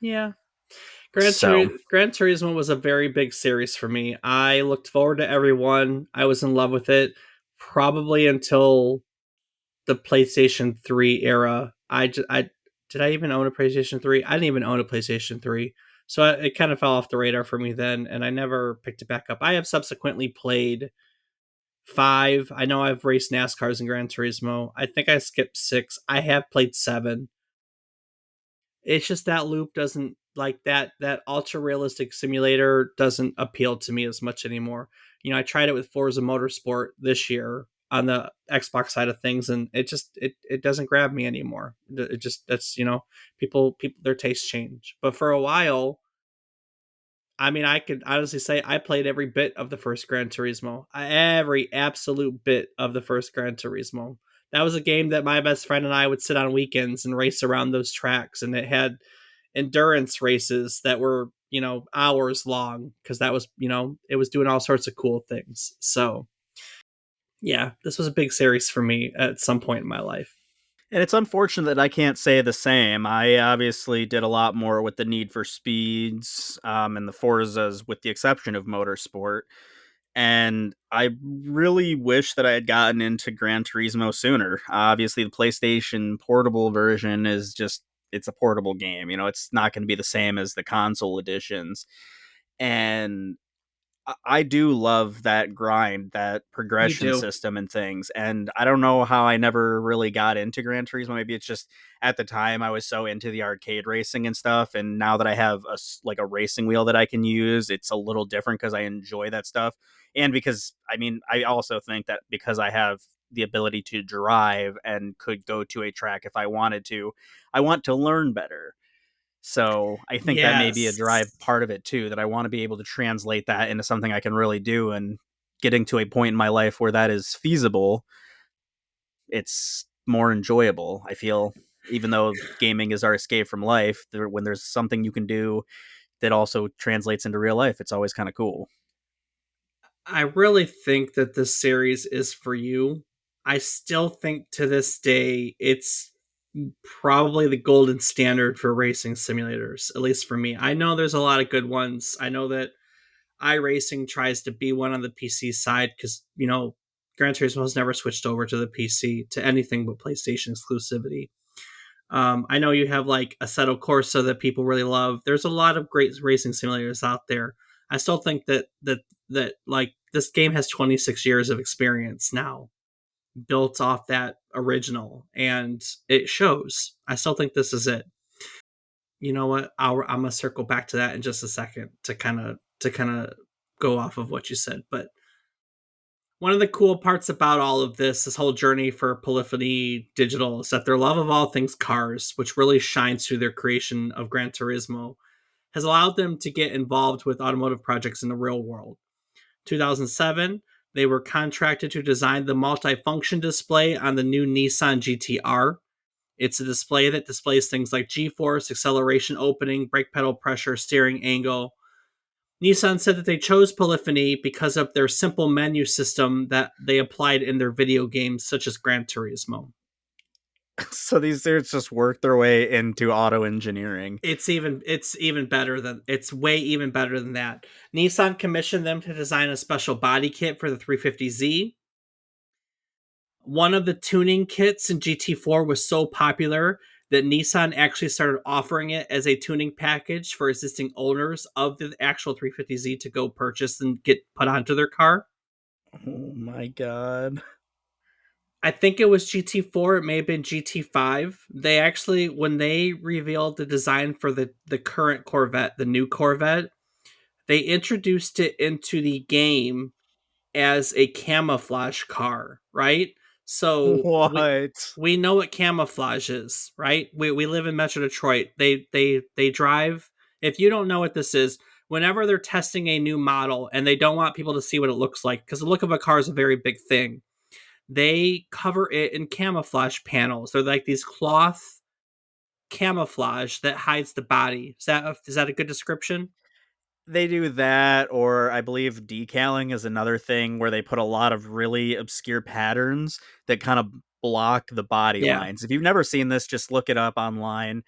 Yeah. So Gran Turismo was a very big series for me. I looked forward to every one. I was in love with it probably until the PlayStation 3 era. I did I even own a PlayStation 3? I didn't even own a PlayStation 3. So it kind of fell off the radar for me then, and I never picked it back up. I have subsequently played 5. I know I've raced NASCARs in Gran Turismo. I think I skipped 6. I have played 7. It's just that loop doesn't like that ultra realistic simulator doesn't appeal to me as much anymore. You know, I tried it with Forza Motorsport this year on the Xbox side of things, and it doesn't grab me anymore. It just that's people their tastes change. But for a while, I mean, I could honestly say I played every bit of the first Gran Turismo, every absolute bit of the first Gran Turismo. That was a game that my best friend and I would sit on weekends and race around those tracks, and it had endurance races that were hours long because that was it was doing all sorts of cool things. So yeah, this was a big series for me at some point in my life. and it's unfortunate that I can't say the same. I obviously did a lot more with the Need for Speeds and the Forzas, with the exception of Motorsport. And I really wish that I had gotten into Gran Turismo sooner. Obviously, the PlayStation portable version is just it's a portable game. It's not going to be the same as the console editions. And I do love that grind, that Me progression too. system and things. And I don't know how I never really got into Gran Turismo. Maybe it's just at the time I was so into the arcade racing and stuff. And now that I have like a racing wheel that I can use, it's a little different because I enjoy that stuff. And because I mean, I also think that because I have the ability to drive and could go to a track if I wanted to, I want to learn better. So I think that may be a drive Yes. part of it too, that I want to be able to translate that into something I can really do. And getting to a point in my life where that is feasible, it's more enjoyable. I feel, even though gaming is our escape from life, when there's something you can do that also translates into real life, it's always kind of cool. I really think that this series is for you. I still think to this day it's probably the golden standard for racing simulators, at least for me. I know there's a lot of good ones. I know that iRacing tries to be one on the PC side because, Gran Turismo has never switched over to the PC to anything but PlayStation exclusivity. I know you have like Assetto Corsa that people really love. There's a lot of great racing simulators out there. I still think that like this game has 26 years of experience now built off that original, and it shows. I still think this is it. You know what? I'm gonna circle back to that in just a second to kind of go off of what you said. But one of the cool parts about all of this whole journey for Polyphony Digital, is that their love of all things cars, which really shines through their creation of Gran Turismo, has allowed them to get involved with automotive projects in the real world. 2007, they were contracted to design the multifunction display on the new Nissan GTR. It's a display that displays things like G-force, acceleration, opening, brake pedal pressure, steering angle. Nissan said that they chose Polyphony because of their simple menu system that they applied in their video games, such as Gran Turismo. So these dudes just work their way into auto engineering. It's way even better than that. Nissan commissioned them to design a special body kit for the 350Z. One of the tuning kits in GT4 was so popular that Nissan actually started offering it as a tuning package for existing owners of the actual 350Z to go purchase and get put onto their car. Oh my god. I think it was GT4, it may have been GT5. They actually, when they revealed the design for the current Corvette, the new Corvette, they introduced it into the game as a camouflage car, right? So What? we know what camouflage is, right? We live in Metro Detroit. They drive. If you don't know what this is, whenever they're testing a new model and they don't want people to see what it looks like, because the look of a car is a very big thing, they cover it in camouflage panels. They're like these cloth camouflage that hides the body. Is that a good description? They do that, or I believe decaling is another thing where they put a lot of really obscure patterns that kind of block the body Yeah. lines. If you've never seen this, just look it up online.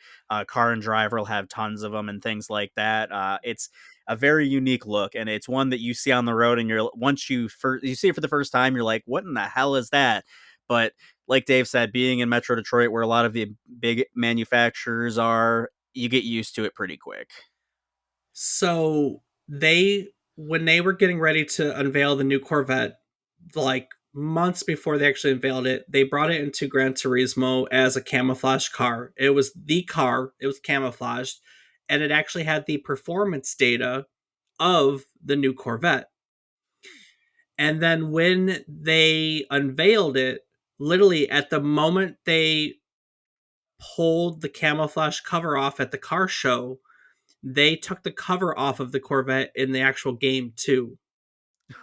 Car and Driver will have tons of them and things like that. It's a very unique look, and it's one that you see on the road, and once you see it for the first time, you're like, "What in the hell is that?" But like Dave said, being in Metro Detroit, where a lot of the big manufacturers are, you get used to it pretty quick. So when they were getting ready to unveil the new Corvette, like months before they actually unveiled it, they brought it into Gran Turismo as a camouflage car. It was the car, it was camouflaged, and it actually had the performance data of the new Corvette. And then when they unveiled it, literally at the moment they pulled the camouflage cover off at the car show, they took the cover off of the Corvette in the actual game too.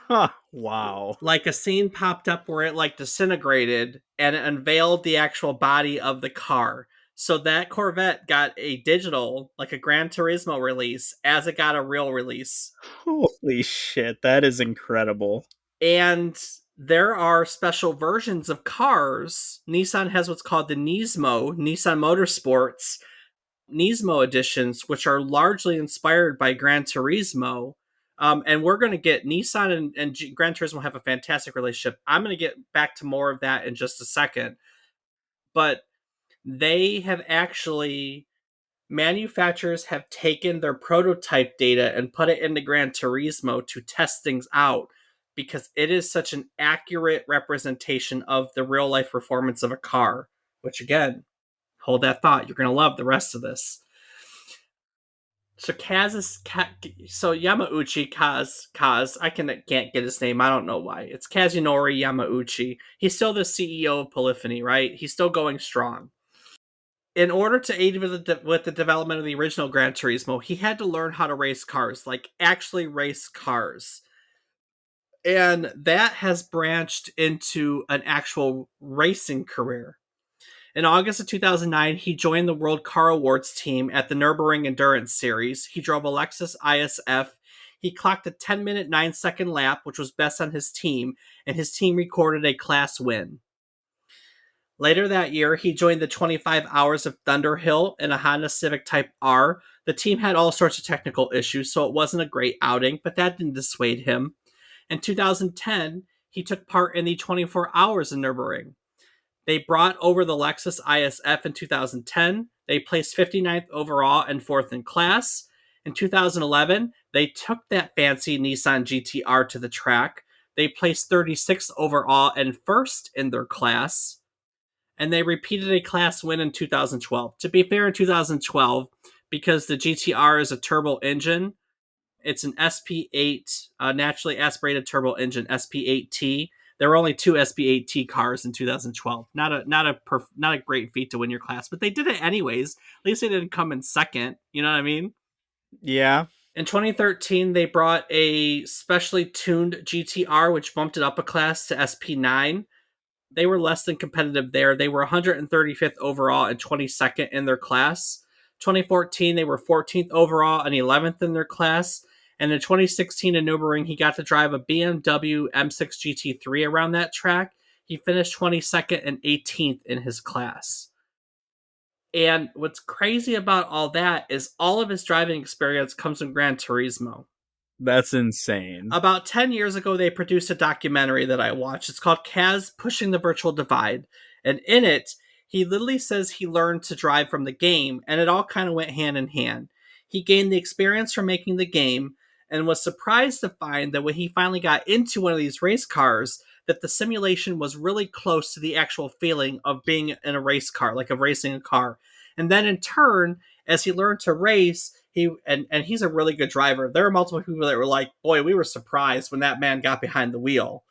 Huh, wow. Like a scene popped up where it like disintegrated and it unveiled the actual body of the car. So that Corvette got a digital, like a Gran Turismo release, as it got a real release. Holy shit, that is incredible. And there are special versions of cars. Nissan has what's called the Nissan Motorsports, Nismo editions, which are largely inspired by Gran Turismo. And we're going to get Nissan and Gran Turismo have a fantastic relationship. I'm going to get back to more of that in just a second. But they have actually, manufacturers have taken their prototype data and put it into Gran Turismo to test things out because it is such an accurate representation of the real life performance of a car, which again, hold that thought. You're going to love the rest of this. So so Yamauchi Kaz, can't get his name. I don't know why. It's Kazunori Yamauchi. He's still the CEO of Polyphony, right? He's still going strong. In order to aid with the development of the original Gran Turismo, he had to learn how to race cars, like actually race cars. And that has branched into an actual racing career. In August of 2009, he joined the World Car Awards team at the Nürburgring Endurance Series. He drove a Lexus ISF. He clocked a 10-minute 9-second lap, which was best on his team, and his team recorded a class win. Later that year, he joined the 25 Hours of Thunderhill in a Honda Civic Type R. The team had all sorts of technical issues, so it wasn't a great outing, but that didn't dissuade him. In 2010, he took part in the 24 Hours of Nürburgring. They brought over the Lexus ISF in 2010. They placed 59th overall and fourth in class. In 2011, they took that fancy Nissan GT-R to the track. They placed 36th overall and first in their class. And they repeated a class win in 2012. To be fair, in 2012, because the GT-R is a turbo engine, it's an SP8, naturally aspirated turbo engine, SP8T. There were only two SP8T cars in 2012. Not a great feat to win your class, but they did it anyways. At least they didn't come in second. You know what I mean? Yeah. In 2013, they brought a specially tuned GTR, which bumped it up a class to SP9. They were less than competitive there. They were 135th overall and 22nd in their class. 2014, they were 14th overall and 11th in their class. And in 2016 in Nürburgring, he got to drive a BMW M6 GT3 around that track. He finished 22nd and 18th in his class. And what's crazy about all that is all of his driving experience comes from Gran Turismo. That's insane. About 10 years ago, they produced a documentary that I watched. It's called Kaz Pushing the Virtual Divide. And in it, he literally says he learned to drive from the game, and it all kind of went hand in hand. He gained the experience from making the game and was surprised to find that when he finally got into one of these race cars, that the simulation was really close to the actual feeling of being in a race car, like of racing a car. And then in turn, as he learned to race, and he's a really good driver. There are multiple people that were like, "Boy, we were surprised when that man got behind the wheel."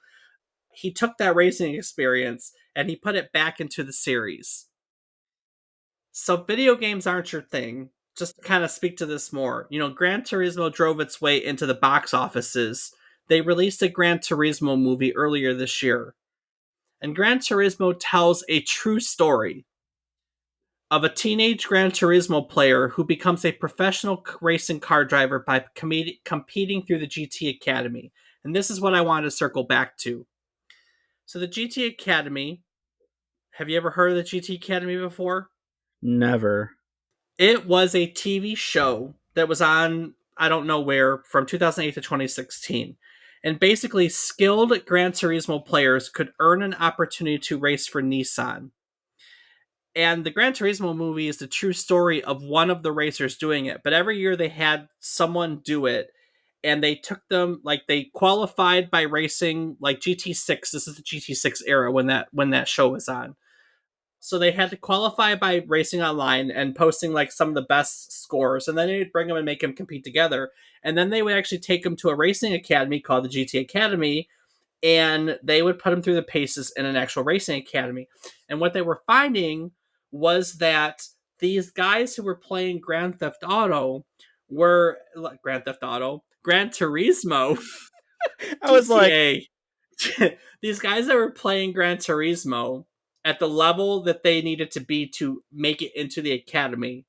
He took that racing experience and he put it back into the series. So video games aren't your thing. Just to kind of speak to this more, Gran Turismo drove its way into the box offices. They released a Gran Turismo movie earlier this year, and Gran Turismo tells a true story of a teenage Gran Turismo player who becomes a professional racing car driver by competing through the GT Academy. And this is what I wanted to circle back to. So, the GT Academy, have you ever heard of the GT Academy before? Never. It was a TV show that was on, I don't know where, from 2008 to 2016. And basically, skilled Gran Turismo players could earn an opportunity to race for Nissan. And the Gran Turismo movie is the true story of one of the racers doing it. But every year they had someone do it, and they took them, like, they qualified by racing like GT6. This is the GT6 era when that show was on. So they had to qualify by racing online and posting like some of the best scores, and then they'd bring them and make them compete together. And then they would actually take them to a racing academy called the GT Academy, and they would put them through the paces in an actual racing academy. And what they were finding was that these guys who were playing Grand Theft Auto, Gran Turismo, I was like, GTA. These guys that were playing Gran Turismo at the level that they needed to be to make it into the academy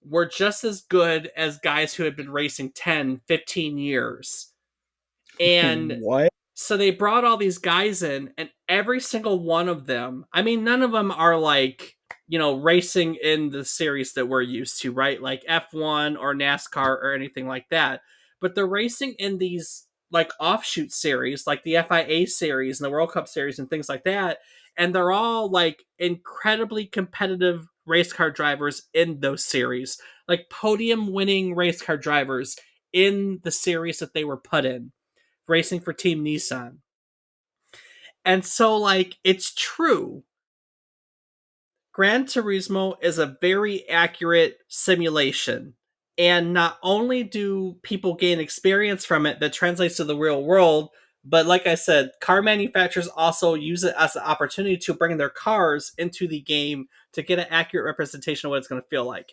were just as good as guys who had been racing 10, 15 years. And what? so they brought all these guys in, and every single one of them, I mean, none of them are like, racing in the series that we're used to, right? Like F1 or NASCAR or anything like that. But they're racing in these like offshoot series, like the FIA series and the World Cup series and things like that. And they're all like incredibly competitive race car drivers in those series, like podium winning race car drivers in the series that they were put in, racing for Team Nissan. And so, like, it's true. Gran Turismo is a very accurate simulation. And not only do people gain experience from it that translates to the real world, but like I said, car manufacturers also use it as an opportunity to bring their cars into the game to get an accurate representation of what it's going to feel like.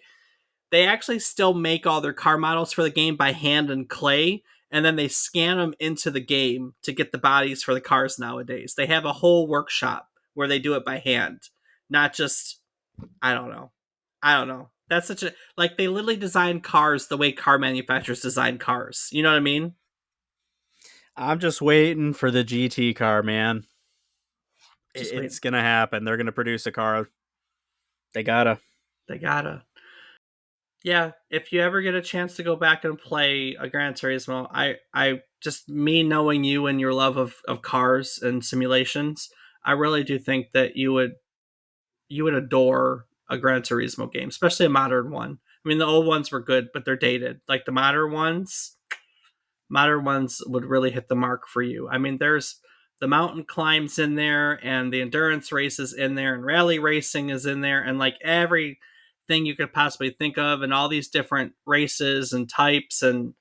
They actually still make all their car models for the game by hand and clay, and then they scan them into the game to get the bodies for the cars nowadays. They have a whole workshop where they do it by hand, not just, I don't know. I don't know. That's such a, like, they literally design cars the way car manufacturers design cars. You know what I mean? I'm just waiting for the GT car, man. Just wait. It's gonna happen. They're gonna produce a car. They gotta. They gotta. Yeah, if you ever get a chance to go back and play a Gran Turismo, I just, me knowing you and your love of cars and simulations, I really do think that you would adore a Gran Turismo game, especially a modern one. I mean, the old ones were good, but they're dated. Like the modern ones would really hit the mark for you. I mean, there's the mountain climbs in there, and the endurance races in there, and rally racing is in there, and like everything you could possibly think of, and all these different races and types, and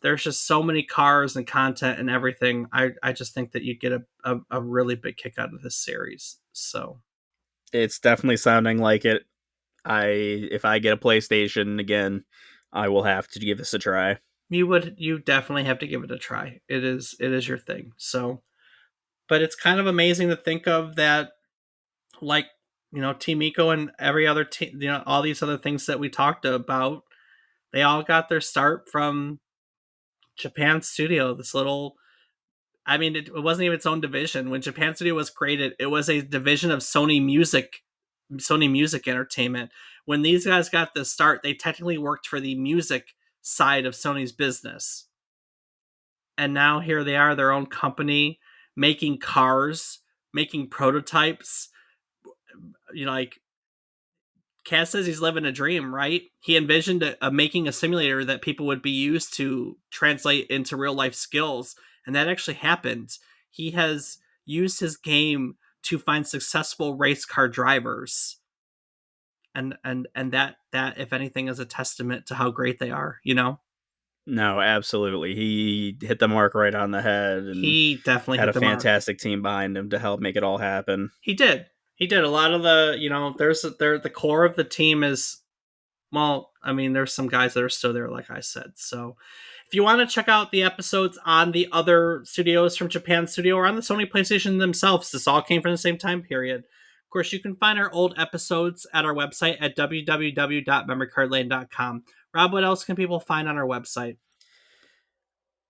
there's just so many cars and content and everything. I just think that you get a really big kick out of this series. So It's definitely sounding like it. If I get a PlayStation again, I will have to give this a try. you definitely have to give it a try. It is your thing. So, but it's kind of amazing to think of that, like, Team Eco and every other team, all these other things that we talked about, they all got their start from Japan Studio. This little, I mean, it wasn't even its own division when Japan Studio was created. It was a division of Sony Music Sony Music Entertainment. When these guys got the start, they technically worked for the music side of Sony's business. And now here they are, their own company, making cars, making prototypes. Like Kaz says he's living a dream, right? He envisioned making a simulator that people would be used to translate into real life skills, and that actually happened. He has used his game to find successful race car drivers, and that if anything is a testament to how great they are. No, absolutely. He hit the mark right on the head and He definitely had hit a the mark. fantastic team behind him to help make it all happen. He did. He did a lot of the core of the team is, well, I mean, there's some guys that are still there, like I said. So if you want to check out the episodes on the other studios from Japan Studio or on the Sony PlayStation themselves, this all came from the same time period. Of course, you can find our old episodes at our website at www.memorycardlane.com. Rob, what else can people find on our website?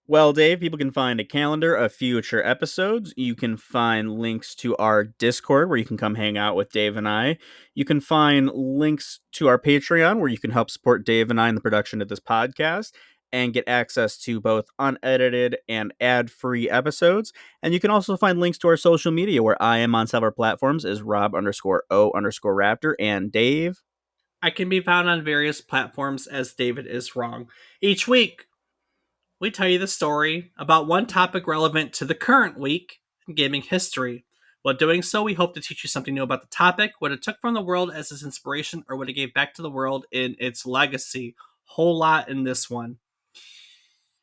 Well, Dave, people can find a calendar of future episodes. You can find links to our Discord where you can come hang out with Dave and I. You can find links to our Patreon where you can help support Dave and I in the production of this podcast and get access to both unedited and ad-free episodes. And you can also find links to our social media where I am on several platforms as Rob_O_Raptor and Dave. I can be found on various platforms as David is wrong. Each week, we tell you the story about one topic relevant to the current week in gaming history. While doing so, we hope to teach you something new about the topic, what it took from the world as its inspiration, or what it gave back to the world in its legacy. Whole lot in this one.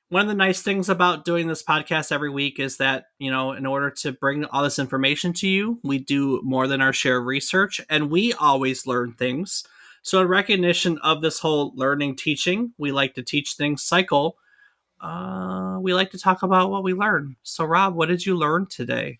One of the nice things about doing this podcast every week is that, in order to bring all this information to you, we do more than our share of research and we always learn things. So, in recognition of this whole learning teaching, we like to teach things cycle. We like to talk about what we learn. So, Rob, what did you learn today?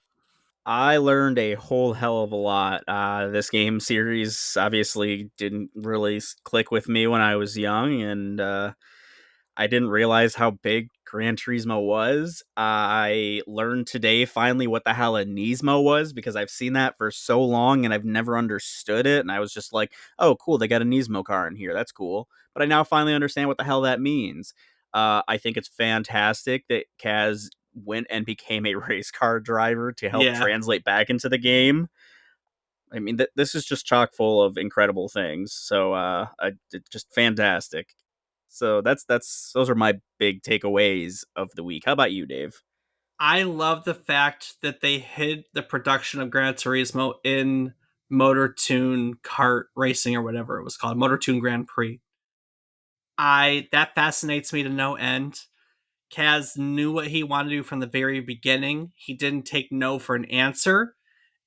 I learned a whole hell of a lot. This game series obviously didn't really click with me when I was young, and I didn't realize how big Gran Turismo was. I learned today finally what the hell a Nismo was because I've seen that for so long and I've never understood it. And I was just like, oh, cool, they got a Nismo car in here. That's cool. But I now finally understand what the hell that means. I think it's fantastic that Kaz went and became a race car driver to help Yeah, translate back into the game. I mean, this is just chock full of incredible things. So, just fantastic. So that's those are my big takeaways of the week. How about you, Dave? I love the fact that they hid the production of Gran Turismo in Motor Tune Kart Racing or whatever it was called, Motor Tune Grand Prix. I That fascinates me to no end. Kaz knew what he wanted to do from the very beginning. He didn't take no for an answer,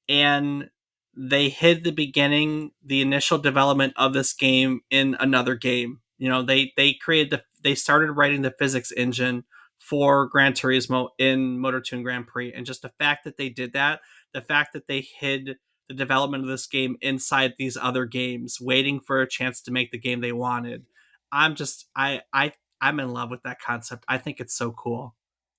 and they hid the beginning, the initial development of this game in another game. They started writing the physics engine for Gran Turismo in Motor Tune Grand Prix, and just the fact that they did that, the fact that they hid the development of this game inside these other games, waiting for a chance to make the game they wanted. I'm just I'm in love with that concept. I think it's so cool.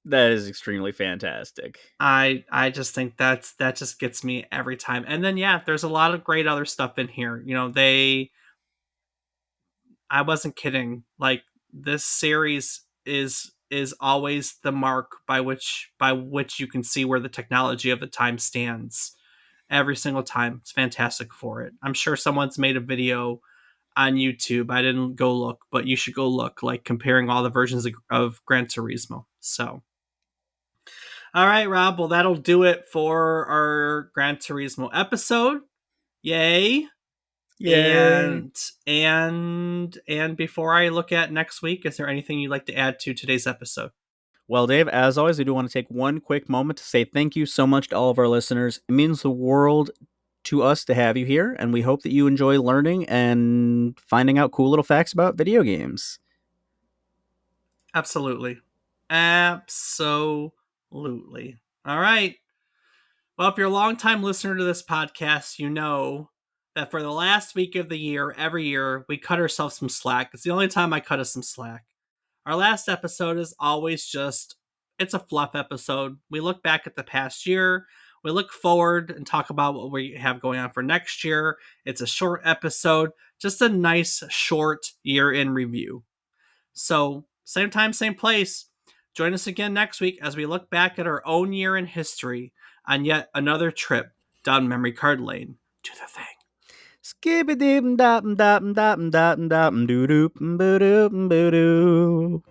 That is extremely fantastic. I just think that just gets me every time. And then yeah, there's a lot of great other stuff in here. I wasn't kidding. Like this series is always the mark by which you can see where the technology of the time stands. Every single time. It's fantastic for it. I'm sure someone's made a video on YouTube. I didn't go look, but you should go look, like comparing all the versions of Gran Turismo. So all right, Rob. Well, that'll do it for our Gran Turismo episode. Yay! Yay. And before I look at next week, is there anything you'd like to add to today's episode? Well, Dave, as always, we do want to take one quick moment to say thank you so much to all of our listeners. It means the world to us to have you here, and we hope that you enjoy learning and finding out cool little facts about video games. Absolutely. Absolutely. All right. Well, if you're a longtime listener to this podcast, you know that for the last week of the year, every year, we cut ourselves some slack. It's the only time I cut us some slack. Our last episode is always just, it's a fluff episode. We look back at the past year. We look forward and talk about what we have going on for next year. It's a short episode, just a nice short year in review. So, same time, same place. Join us again next week as we look back at our own year in history on yet another trip down memory card lane. Do the thing. Skibby dip dap dap dap dap dap doo doo doo doo doo.